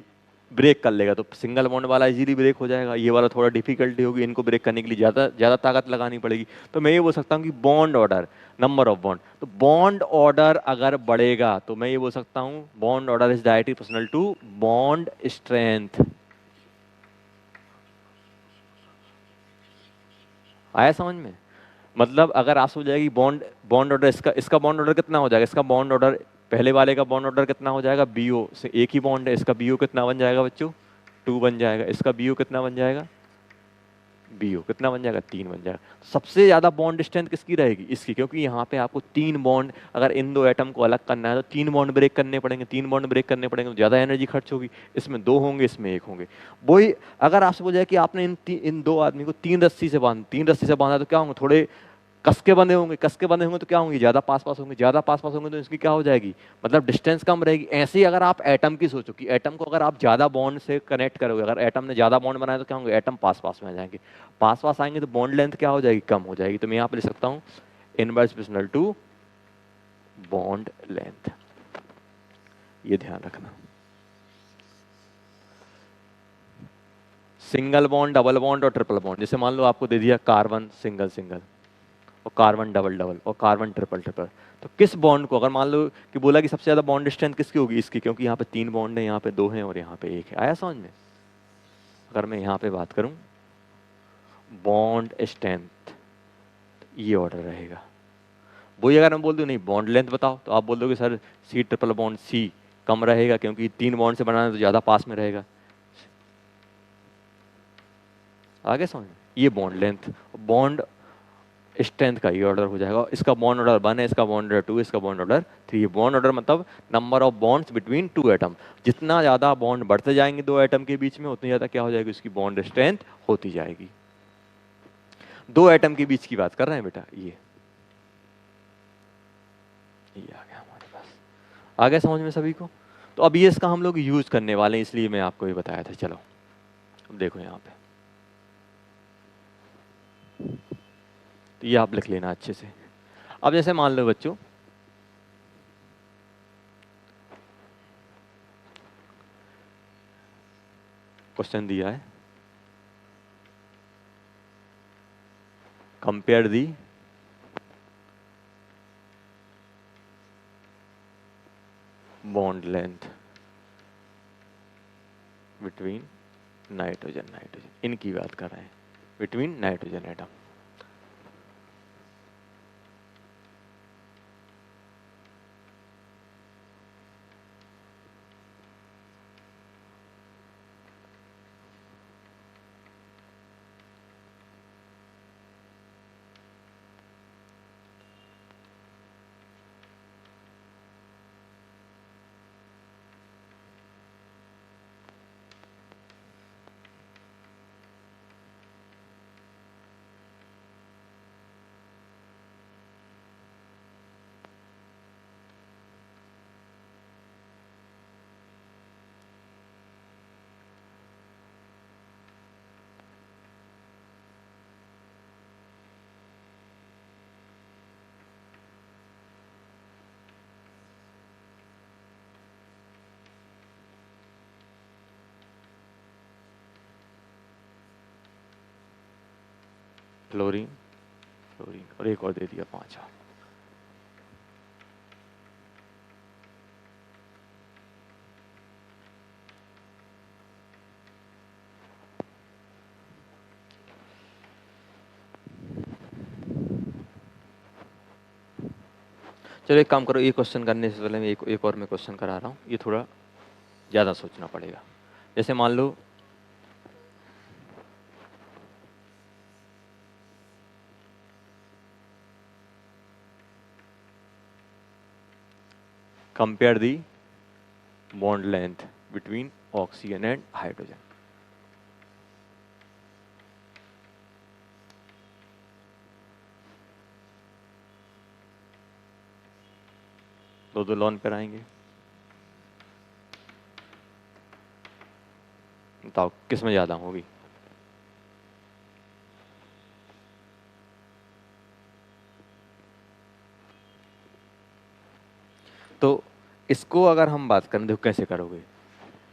ब्रेक कर लेगा। तो सिंगल बॉन्ड वाला इजीली ब्रेक हो जाएगा, ये वाला थोड़ा डिफिकल्टी होगी, इनको ब्रेक करने के लिए ज्यादा ज्यादा ताकत लगानी पड़ेगी। तो मैं ये बोल सकता हूँ कि bond order, number of bond, तो बॉन्ड ऑर्डर अगर बढ़ेगा तो मैं ये बोल सकता हूँ bond order is directly proportional to bond strength. आया समझ में? मतलब अगर आप सोच जाएगी बॉन्ड बॉन्ड ऑर्डर, इसका इसका बॉन्ड ऑर्डर कितना हो जाएगा, इसका बॉन्ड ऑर्डर, पहले वाले का बॉन्ड ऑर्डर कितना हो जाएगा, बीओ से एक ही बॉन्ड है, इसका बीओ कितना बन जाएगा बच्चों, टू बन जाएगा, इसका बीओ कितना बन जाएगा, बीओ कितना बन जाएगा, तीन बन जाएगा। सबसे ज्यादा बॉन्ड स्ट्रेंथ किसकी रहेगी, इसकी, क्योंकि यहाँ पे आपको तीन बॉन्ड, अगर इन दो एटम को अलग करना है तो तीन बॉन्ड ब्रेक करने पड़ेंगे, तीन बॉन्ड ब्रेक करने पड़ेंगे तो ज्यादा एनर्जी खर्च होगी। इसमें दो होंगे, इसमें एक होंगे। वही अगर आपसे बोल जाए कि आपने इन दो आदमी को तीन रस्सी से बांधा, तो क्या होंगे, थोड़े कस के बंधे होंगे तो क्या होंगे, ज्यादा पास पास होंगे, ज्यादा पास पास होंगे तो इसकी क्या हो जाएगी, मतलब डिस्टेंस कम रहेगी। ऐसे ही अगर आप एटम की सोचो कि एटम को अगर आप ज्यादा बॉन्ड से कनेक्ट करोगे, अगर एटम ने ज्यादा बॉन्ड बनाया तो क्या होंगे, एटम पास पास में आ जाएंगे, पास पास आएंगे तो बॉन्ड लेंथ क्या हो जाएगी, कम हो जाएगी। तो मैं यहाँ पे लिख सकता हूँ inverse proportional to bond length, ये ध्यान रखना। सिंगल बॉन्ड, डबल बॉन्ड और ट्रिपल बॉन्ड, जैसे मान लो आपको दे दिया कार्बन सिंगल सिंगल, और कार्बन डबल डबल, और कार्बन ट्रिपल ट्रिपल, तो किस बॉन्ड को, अगर मान लो कि बोला कि सबसे ज्यादा बॉन्ड स्ट्रेंथ किसकी होगी, इसकी, क्योंकि यहाँ पे तीन बॉन्ड है, यहाँ पे दो हैं और यहाँ पे एक है। आया समझ में? अगर मैं यहाँ पे बात करूँ बॉन्ड स्ट्रेंथ, ये ऑर्डर रहेगा। वही अगर मैं बोल दूँ नहीं बॉन्ड लेंथ बताओ, तो आप बोल दोगे sir C triple bond C कम रहेगा, क्योंकि तीन बॉन्ड से बनाना है तो ज्यादा पास में रहेगा। आगे समझ में? ये बॉन्ड लेंथ, बॉन्ड स्ट्रेंथ का ये ऑर्डर हो जाएगा। इसका बॉन्ड ऑर्डर 1 है, इसका बॉन्ड ऑर्डर 2, इसका बॉन्ड ऑर्डर 3। बॉन्ड ऑर्डर मतलब number of bonds between two atom, जितना ज्यादा बॉन्ड बढ़ते जाएंगे दो एटम के बीच में, उतनी ज्यादा क्या हो जाएगी, उसकी बॉन्ड स्ट्रेंथ होती जाएगी। दो एटम के बीच की बात कर रहे हैं बेटा, ये आ गया हमारे पास। आ गया समझ में सभी को? तो अब ये इसका हम लोग यूज करने वाले हैं, इसलिए मैं आपको ये बताया था। चलो अब देखो यहाँ पे, तो ये आप लिख लेना अच्छे से। अब जैसे मान लो बच्चों, क्वेश्चन दिया है, compare the bond length between nitrogen nitrogen, इनकी बात कर रहे हैं, between nitrogen atom. Fluorine, fluorine और एक और दे दिया पांच। चलो एक काम करो, ये क्वेश्चन करने से पहले मैं एक और मैं क्वेश्चन करा रहा हूँ, ये थोड़ा ज़्यादा सोचना पड़ेगा। जैसे मान लो compare the bond length between oxygen and hydrogen. दो दो लोन पर आएंगे, बताओ किस में ज़्यादा होगी? तो इसको अगर हम बात करें, देखो कैसे करोगे।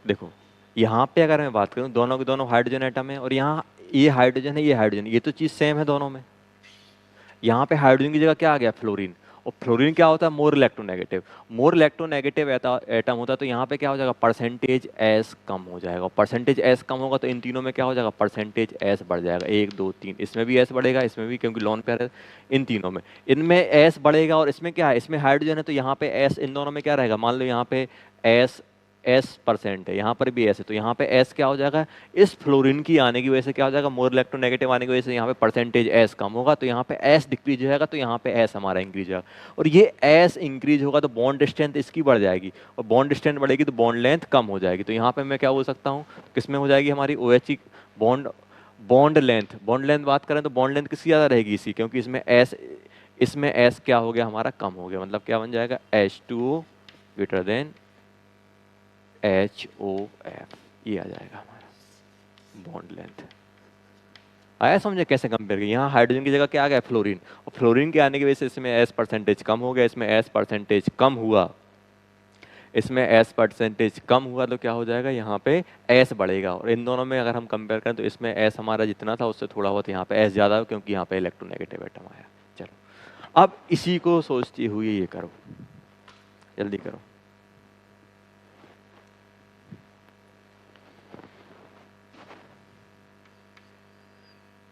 देखो यहाँ पे अगर मैं बात करूँ, दोनों के दोनों हाइड्रोजन एटम है और यहाँ ये हाइड्रोजन है, ये हाइड्रोजन, ये तो चीज़ सेम है दोनों में। यहाँ पे हाइड्रोजन की जगह क्या आ गया? फ्लोरीन। और फ्लोरीन क्या होता है? More electronegative. मोर इलेक्ट्रोनेगेटिव एटम होता है, तो यहाँ पे क्या हो जाएगा? परसेंटेज एस कम हो जाएगा। परसेंटेज एस कम होगा तो इन तीनों में क्या हो जाएगा? परसेंटेज एस बढ़ जाएगा। 1 2 3, इसमें भी एस बढ़ेगा, इसमें भी, क्योंकि लॉन पेयर है। इन तीनों में, इनमें एस बढ़ेगा। और इसमें क्या है? इसमें हाइड्रोजन है तो यहाँ पे एस, इन दोनों में क्या रहेगा? मान लो यहाँ पे एस एस परसेंट है, यहाँ पर भी एस है, तो यहाँ पे एस क्या हो जाएगा? इस फ्लोरीन की आने की वजह से क्या हो जाएगा? मोर इलेक्ट्रोनेगेटिव आने की वजह से यहाँ पे परसेंटेज एस कम होगा, तो यहाँ पे एस डिक्रीज हो जाएगा, तो यहाँ पे एस हमारा इंक्रीज होगा। और ये एस इंक्रीज होगा तो बॉन्ड स्ट्रेंथ इसकी बढ़ जाएगी, और बॉन्ड स्ट्रेंथ बढ़ेगी तो बॉन्ड लेंथ कम हो जाएगी। तो यहाँ पे मैं क्या बोल सकता हूँ, किसमें हो जाएगी हमारी? OH बॉन्ड बॉन्ड लेंथ बात करें तो बॉन्ड लेंथ किसकी ज़्यादा रहेगी? इसी, क्योंकि इसमें एस क्या हो गया हमारा? कम हो गया। मतलब क्या बन जाएगा? H2O ग्रेटर देन HOF, ये आ जाएगा हमारा बॉन्ड लेंथ। आया समझे कैसे कंपेयर किया? यहाँ हाइड्रोजन की जगह क्या आ गया? फ्लोरीन। और फ्लोरीन के आने की वजह से इसमें एस परसेंटेज कम हो गया, इसमें एस परसेंटेज कम हुआ, इसमें एस परसेंटेज कम हुआ, तो क्या हो जाएगा? यहाँ पे एस बढ़ेगा। और इन दोनों में अगर हम कंपेयर करें तो इसमें एस हमारा जितना था उससे थोड़ा बहुत यहाँ पे एस ज़्यादा हो, क्योंकि यहाँ पे इलेक्ट्रोनेगेटिव एटम आया। चलो अब इसी को सोचते हुए ये करो, जल्दी करो।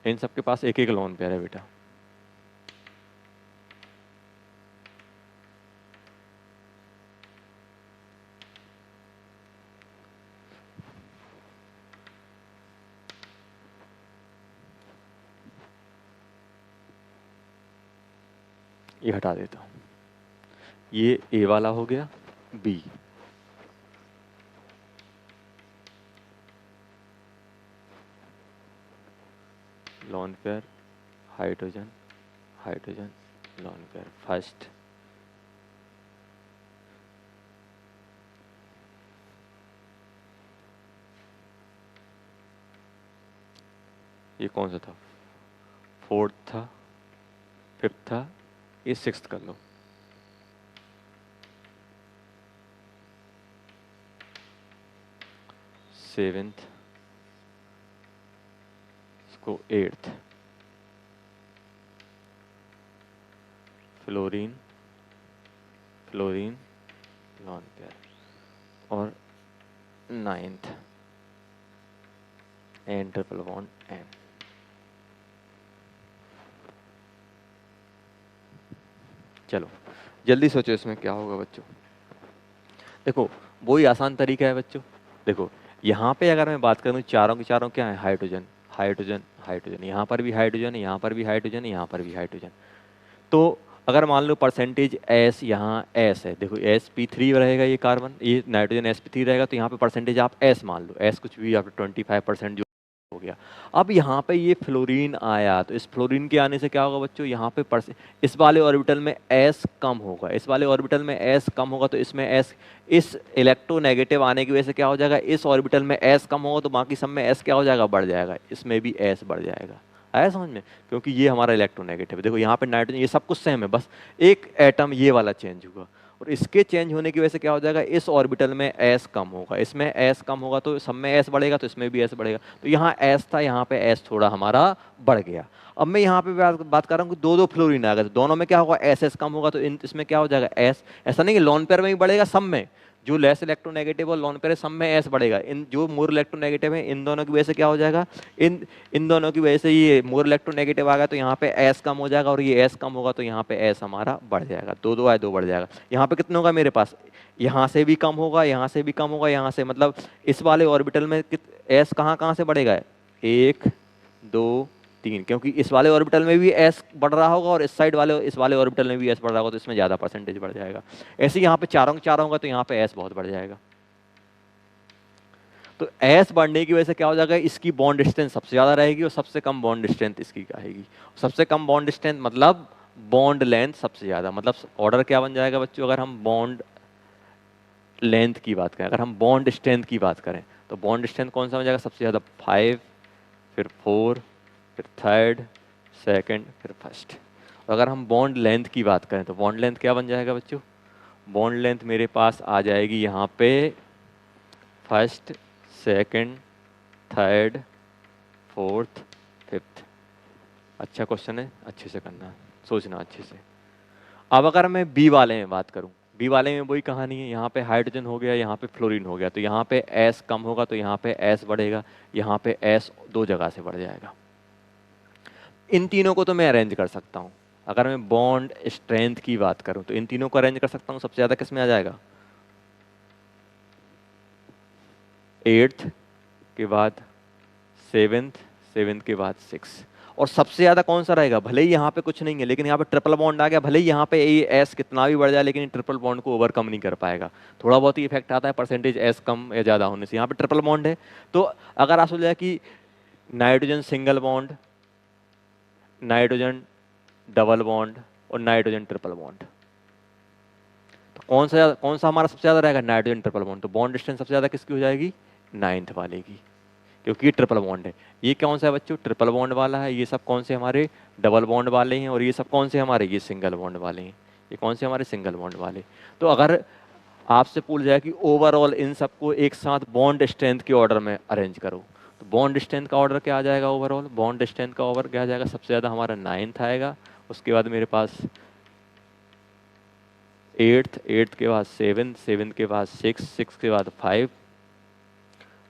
इन सबके पास एक एक लोन पेयर है बेटा। ये हटा देता हूं, ये ए वाला हो गया, B, lone pair hydrogen hydrogen lone pair first, ये कौन सा था? 4th था, 5th था, ये 6th कर लो। सेवेंथ, इसको 8th, fluorine fluorine lone pair, और 9th N triple bond N. चलो जल्दी सोचो इसमें क्या होगा बच्चों। देखो वही आसान तरीका है बच्चों। देखो यहाँ पे अगर मैं बात करूँ, चारों के चारों क्या है? हाइड्रोजन हाइड्रोजन हाइड्रोजन, यहाँ पर भी हाइड्रोजन है, यहाँ पर भी हाइड्रोजन है, यहाँ पर भी हाइड्रोजन। तो अगर मान लो परसेंटेज एस, यहाँ एस है, देखो sp3 रहेगा, ये कार्बन, ये नाइट्रोजन sp3 रहेगा, तो यहाँ पे परसेंटेज आप एस मान लो, एस कुछ भी, आप 25% जो हो गया। अब यहाँ पे ये फ्लोरीन आया, तो इस फ्लोरीन के आने से क्या होगा बच्चों? यहाँ पे इस वाले ऑर्बिटल में एस कम होगा, इस वाले ऑर्बिटल में एस कम होगा, तो इसमें एस, इस इलेक्ट्रोनेगेटिव आने की वजह से क्या हो जाएगा? इस ऑर्बिटल में एस कम होगा, तो बाकी सब में एस क्या हो जाएगा? बढ़ जाएगा, इसमें भी एस बढ़ जाएगा। आया समझ में? क्योंकि ये हमारा इलेक्ट्रोनेगेटिव है। देखो यहाँ पे नाइट्रोजन, ये सब कुछ सेम है, बस एक एटम ये वाला चेंज हुआ, और इसके चेंज होने की वजह से क्या हो जाएगा? इस ऑर्बिटल में एस कम होगा, इसमें एस कम होगा, तो सब में एस बढ़ेगा, तो इसमें भी एस बढ़ेगा। तो यहाँ एस था, यहाँ पे एस थोड़ा हमारा बढ़ गया। अब मैं यहाँ पे बात कर रहा हूँ कि दो दो फ्लोरीन आ गए, तो दोनों में क्या होगा? एस एस कम होगा, तो इसमें क्या हो जाएगा? एस, ऐसा नहीं कि लॉन पेयर में ही बढ़ेगा, सब में जो लेस इलेक्ट्रोनेगेटिव और लॉन पेयर है सब में एस बढ़ेगा, इन जो मोर इलेक्ट्रोनेगेटिव है इन दोनों की वजह से क्या हो जाएगा, इन इन दोनों की वजह से ये मोर इलेक्ट्रोनेगेटिव आ गया तो यहाँ पे एस कम हो जाएगा, और ये एस कम होगा तो यहाँ पे एस हमारा बढ़ जाएगा, दो दो आए दो बढ़ जाएगा। यहाँ पे कितने होगा मेरे पास, यहाँ से भी कम होगा, यहाँ से भी कम होगा, यहाँ से, मतलब इस वाले ऑर्बिटल में एस कहाँ कहाँ से बढ़ेगा, एक दो तीन, क्योंकि इस वाले ऑर्बिटल में भी एस बढ़ रहा होगा और इस वाले ऑर्बिटल में भी एस बढ़ रहा होगा, तो इसमें ज्यादा परसेंटेज बढ़ जाएगा। ऐसे यहाँ पे चारों चारों होगा तो यहाँ पे एस बहुत बढ़ जाएगा। तो एस बढ़ने की वजह से क्या हो जाएगा, इसकी बॉन्ड स्ट्रेंथ सबसे ज्यादा रहेगी और सबसे कम बॉन्ड स्ट्रेंथ इसकी आएगी। सबसे कम बॉन्ड स्ट्रेंथ मतलब बॉन्ड लेंथ सबसे ज्यादा, मतलब ऑर्डर क्या बन जाएगा बच्चों, अगर हम बॉन्ड लेंथ की बात करें, अगर हम बॉन्ड स्ट्रेंथ की बात करें तो बॉन्ड स्ट्रेंथ कौन सा हो जाएगा सबसे ज्यादा, 5, फिर 4, फिर थर्ड, सेकंड, फिर फर्स्ट। अगर हम बॉन्ड लेंथ की बात करें तो बॉन्ड लेंथ क्या बन जाएगा बच्चों, बॉन्ड लेंथ मेरे पास आ जाएगी यहाँ पे first, second, third, fourth, fifth. अच्छा क्वेश्चन है, अच्छे से करना, सोचना अच्छे से। अब अगर मैं बी वाले में बात करूं, बी वाले में वही कहानी है, यहाँ पे हाइड्रोजन हो गया, यहाँ पे फ्लोरीन हो गया, तो यहाँ पे एस कम होगा तो यहाँ पे एस बढ़ेगा, यहाँ पे एस दो जगह से बढ़ जाएगा। इन तीनों को तो मैं अरेंज कर सकता हूँ। अगर मैं बॉन्ड स्ट्रेंथ की बात करूं तो इन तीनों को अरेंज कर सकता हूँ। सबसे ज्यादा किस में आ जाएगा, 8th के बाद 7th, 7th के बाद 6, और सबसे ज्यादा कौन सा रहेगा, भले ही यहाँ पे कुछ नहीं है लेकिन यहाँ पे ट्रिपल बॉन्ड आ गया, भले ही यहाँ पे एस कितना भी बढ़ जाए लेकिन ट्रिपल बॉन्ड को ओवरकम नहीं कर पाएगा। थोड़ा बहुत ही इफेक्ट आता है परसेंटेज एस कम या ज्यादा होने से, यहाँ पे ट्रिपल बॉन्ड है। तो अगर आप सोच जाए कि nitrogen single bond, nitrogen double bond और नाइट्रोजन ट्रिपल बॉन्ड, तो कौन सा हमारा सबसे ज्यादा रहेगा, नाइट्रोजन ट्रिपल बॉन्ड। तो बॉन्ड डिस्टेंस सबसे ज्यादा किसकी हो जाएगी, 9th वाले की, क्योंकि ये ट्रिपल बॉन्ड है। ये कौन सा है बच्चों, ट्रिपल बॉन्ड वाला है। ये सब कौन से हमारे डबल बॉन्ड वाले हैं, और ये सब कौन से हमारे, ये सिंगल बॉन्ड वाले हैं। ये कौन से हमारे सिंगल बॉन्ड वाले। तो अगर आपसे पूछ जाए कि ओवरऑल इन सबको एक साथ बॉन्ड स्ट्रेंथ के ऑर्डर में अरेंज करो, तो बॉन्ड स्ट्रेंथ का ऑर्डर क्या आ जाएगा, ओवरऑल बॉन्ड स्ट्रेंथ का ऑर्डर क्या आ जाएगा, सबसे ज्यादा हमारा 9th आएगा, उसके बाद मेरे पास 8th, 8th के बाद 7th, 7th के बाद 6, 6 के बाद 5,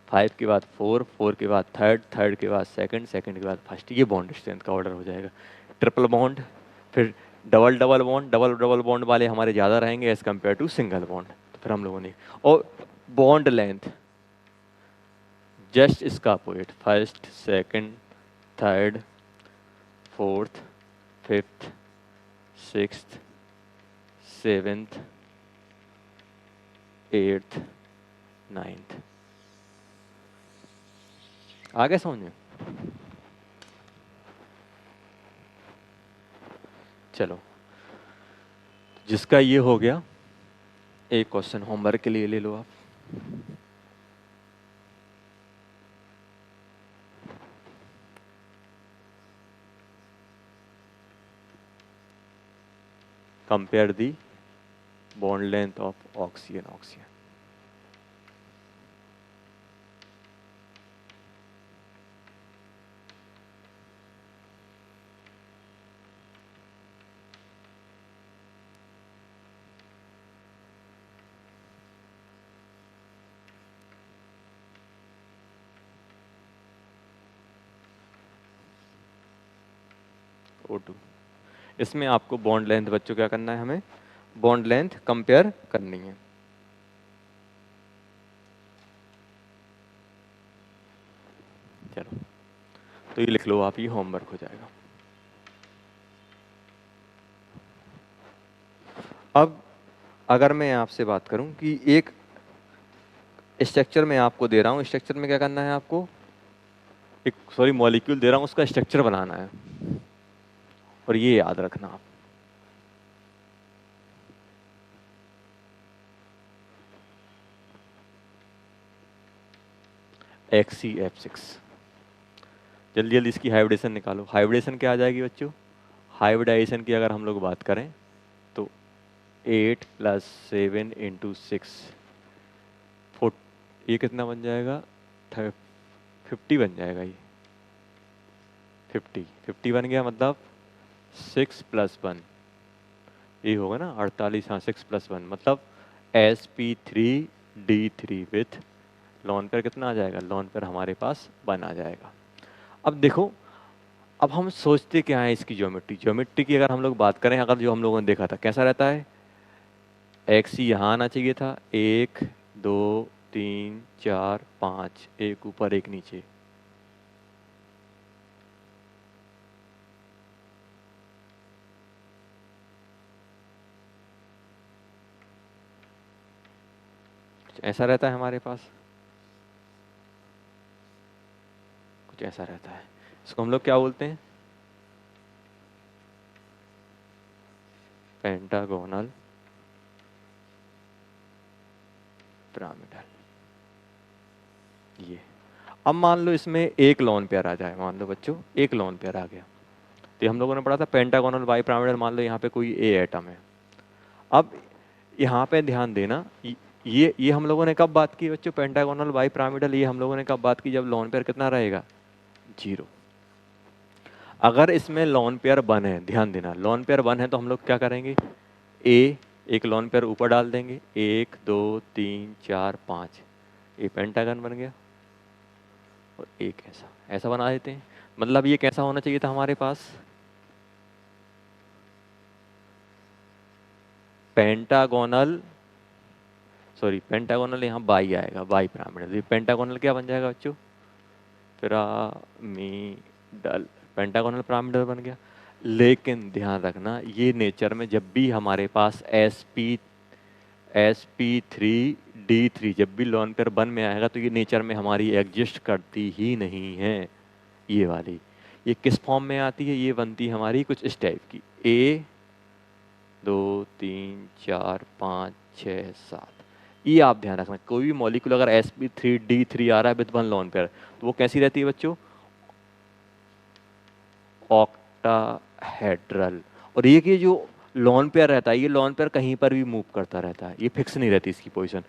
5 के बाद 4, 4 के बाद थर्ड, थर्ड के बाद सेकंड, सेकंड के बाद फर्स्ट। ये बॉन्ड स्ट्रेंथ का ऑर्डर हो जाएगा। ट्रिपल बॉन्ड, फिर double double bond, double double bond वाले हमारे ज़्यादा रहेंगे as compared to single bond. तो फिर हम लोगों ने, और बॉन्ड लेंथ जस्ट इसका opposite, first, second, third, fourth, fifth, sixth, 7th, 8th, 9th। आगे समझ में, चलो जिसका ये हो गया, एक क्वेश्चन होमवर्क के लिए ले लो आप। Compare the bond length of oxygen oxygen. O2, इसमें आपको बॉन्ड लेंथ बच्चों क्या करना है, हमें बॉन्ड लेंथ कंपेयर करनी है। चलो तो ये लिख लो आप, ये होमवर्क हो जाएगा। अब अगर मैं आपसे बात करूं कि एक स्ट्रक्चर में आपको दे रहा हूं, स्ट्रक्चर में क्या करना है आपको, एक सॉरी मॉलिक्यूल दे रहा हूं, उसका स्ट्रक्चर बनाना है, और ये याद रखना आप। XCF6, जल्दी जल्दी इसकी हाइब्रिडेशन निकालो। हाइब्रिडेशन क्या आ जाएगी बच्चों, हाइब्रिडाइजेशन की अगर हम लोग बात करें तो 8 + 7 × 6, ये कितना बन जाएगा, 50 बन जाएगा। ये 50 बन गया, मतलब 6 + 1, ये होगा ना 48। हाँ 6 + 1 मतलब sp3d3 विथ लॉन पेयर कितना आ जाएगा, लॉन पेयर हमारे पास 1 आ जाएगा। अब देखो, अब हम सोचते क्या है इसकी ज्योमेट्री की अगर हम लोग बात करें, अगर जो हम लोगों ने देखा था कैसा रहता है, एक्स यहाँ आना चाहिए था, 1 2 3 4 5, एक ऊपर एक नीचे। ऐसा रहता है हमारे पास, कुछ ऐसा रहता है। इसको हम लोग क्या बोलते हैं, पेंटागोनल पिरामिडल। ये अब मान लो इसमें एक लॉन पेयर आ जाए, मान लो बच्चों एक लॉन पेयर आ गया, तो हम लोगों ने पढ़ा था पेंटागोनल बाई पिरामिडल। मान लो यहाँ पे कोई ए एटम है। अब यहाँ पे ध्यान देना, ये हम लोगों ने कब बात की बच्चों, पेंटागोनल बाई पिरामिडल, ये हम लोगों ने कब बात की, जब लॉन पेयर कितना रहेगा, 0। अगर इसमें लॉन पेयर 1 है, ध्यान देना लॉन पेयर 1 है, तो हम लोग क्या करेंगे, ए एक लॉन पेयर ऊपर डाल देंगे, 1 2 3 4 5, ये पेंटागन बन गया। और एक ऐसा बना देते हैं। मतलब ये कैसा होना चाहिए था हमारे पास, पेंटागोनल, सॉरी पेंटागोनल यहाँ बाई आएगा, बाई पिरामिडल। पेंटागोनल क्या बन जाएगा बच्चों, पिरामिडल, पेंटागोनल पिरामिडल बन गया। लेकिन ध्यान रखना, ये नेचर में जब भी हमारे पास sp3d3 जब भी लॉन पेयर 1 में आएगा, तो ये नेचर में हमारी एग्जिस्ट करती ही नहीं है। ये वाली ये किस फॉर्म में आती है, ये बनती है हमारी कुछ इस टाइप की, a 2 3 4 5 6 7। ये आप ध्यान रखना, कोई भी मॉलिक्यूल अगर sp3d3 आ रहा है विद 1 लॉन पेयर, तो वो कैसी रहती है बच्चों, ऑक्टाहेड्रल। और ये जो लॉन पेयर रहता है, ये लॉन पेयर कहीं पर भी मूव करता रहता है, ये फिक्स नहीं रहती इसकी पोजीशन।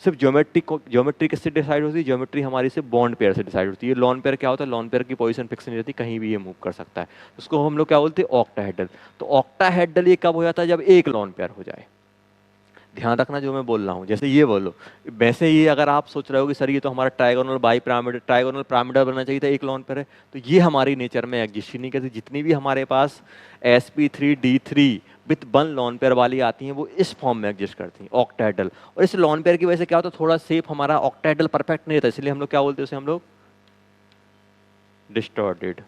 सिर्फ ज्योमेट्री किससे डिसाइड होती है, ज्योमेट्री हमारी से बॉन्ड पेयर से डिसाइड होती है। लॉन पेयर क्या होता है, लॉन पेयर की पोजीशन फिक्स नहीं रहती, कहीं भी ये मूव कर सकता है। उसको हम लोग क्या बोलते हैं, ऑक्टाहेड्रल। तो ऑक्टाहेड्रल ये कब हो जाता है, जब एक लॉन पेयर हो जाए। ध्यान रखना जो मैं बोल रहा हूँ, जैसे ये बोलो, वैसे ये अगर आप सोच रहे हो कि सर ये तो हमारा trigonal by pyramid, trigonal pyramidal बनना चाहिए था, एक लॉन पेयर है, तो ये हमारी नेचर में एग्जिस्ट ही नहीं करती। जितनी भी हमारे पास sp3d3 विथ 1 लॉन पेयर वाली आती हैं, वो इस फॉर्म में एग्जिस्ट करती हैं, ऑक्टाहेड्रल। और इस लॉन पेयर की वजह से क्या होता है, थोड़ा शेप हमारा ऑक्टाहेड्रल परफेक्ट नहीं रहता, इसलिए हम लोग क्या बोलते हैं उसे, हम लोग डिस्टॉर्टेड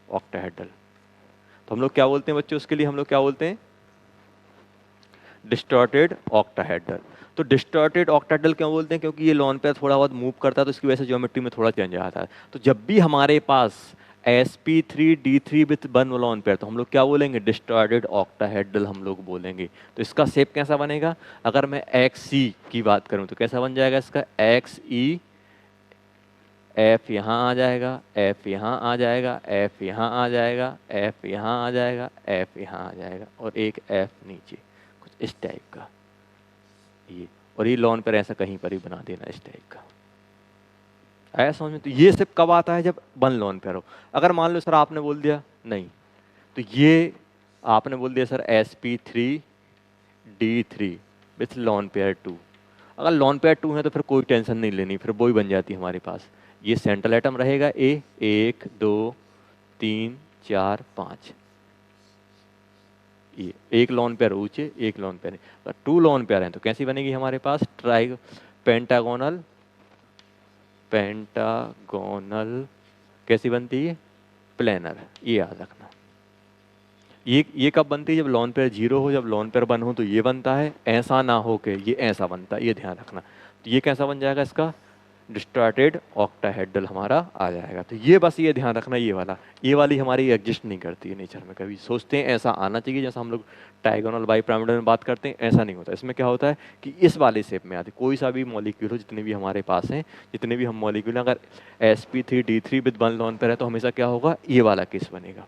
ऑक्टाहेड्रल। तो हम लोग क्या बोलते हैं बच्चों, उसके लिए हम लोग क्या बोलते हैं, डिस्टॉर्टेड ऑक्टाहेड्रल। तो डिस्टॉर्टेड ऑक्टाहेड्रल क्यों बोलते हैं, क्योंकि ये लॉन पेयर थोड़ा बहुत मूव करता है, तो इसकी वजह से ज्योमेट्री में थोड़ा चेंज आता है। तो जब भी हमारे पास sp3d3 विथ 1 लॉन पेयर, तो हम लोग क्या बोलेंगे, डिस्टॉर्टेड ऑक्टाहेड्रल हम लोग बोलेंगे। तो इसका शेप कैसा बनेगा, अगर मैं XE की बात करूं तो कैसा बन जाएगा इसका, XE, F यहाँ आ जाएगा, F यहाँ आ जाएगा, F यहाँ आ जाएगा, F यहाँ आ जाएगा, F यहाँ आ जाएगा, और एक F नीचे, इस टाइप का ये। और ये लॉन पर ऐसा कहीं पर ही बना देना इस टाइप का, आया समझ में। तो ये सिर्फ कब आता है, जब 1 लॉन पेयर हो। अगर मान लो सर आपने बोल दिया नहीं, तो ये आपने बोल दिया sir sp3d3 with lone pair 2। अगर लॉन पेयर 2 है तो फिर कोई टेंशन नहीं लेनी, फिर वो ही बन जाती है हमारे पास। ये सेंट्रल एटम रहेगा A, 1 2 3 4 5, ये एक लॉन पेयर ऊंचे, एक लॉन पेयर। अगर 2 लॉन पेयर हैं तो कैसी बनेगी हमारे पास, पेंटागोनल कैसी बनती है, प्लेनर। ये याद रखना। ये कब बनती है, जब लॉन पेयर 0 हो, जब लॉन पेयर 1 हो तो ये बनता है, ऐसा ना हो के ये ऐसा बनता है, ये ध्यान रखना। तो ये कैसा बन जाएगा इसका, डिस्टॉर्टेड ऑक्टाहेड्रल हमारा आ जाएगा। तो ये बस ये ध्यान रखना, ये वाली हमारी एग्जिस्ट नहीं करती है नेचर में। कभी सोचते हैं ऐसा आना चाहिए, जैसा हम लोग ट्राइगोनल बाई पिरामिडल में बात करते हैं, ऐसा नहीं होता। इसमें क्या होता है कि इस वाले शेप में आती, कोई सा भी मॉलिक्यूल हो, जितने भी हमारे पास हैं, जितने भी हम मॉलिक्यूल हैं, अगर sp3d3 विद 1 लॉन पेयर है, तो हमेशा क्या होगा, ये वाला केस बनेगा।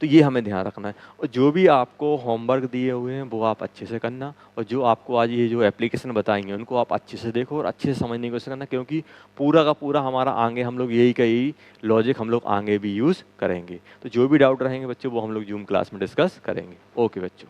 तो ये हमें ध्यान रखना है। और जो भी आपको होमवर्क दिए हुए हैं वो आप अच्छे से करना, और जो आपको आज ये जो एप्लीकेशन बताएंगे उनको आप अच्छे से देखो और अच्छे से समझने की कोशिश करना, क्योंकि पूरा का पूरा हमारा आगे हम लोग यही का यही लॉजिक हम लोग आगे भी यूज़ करेंगे। तो जो भी डाउट रहेंगे बच्चों, वो हम लोग जूम क्लास में डिस्कस करेंगे। ओके बच्चों।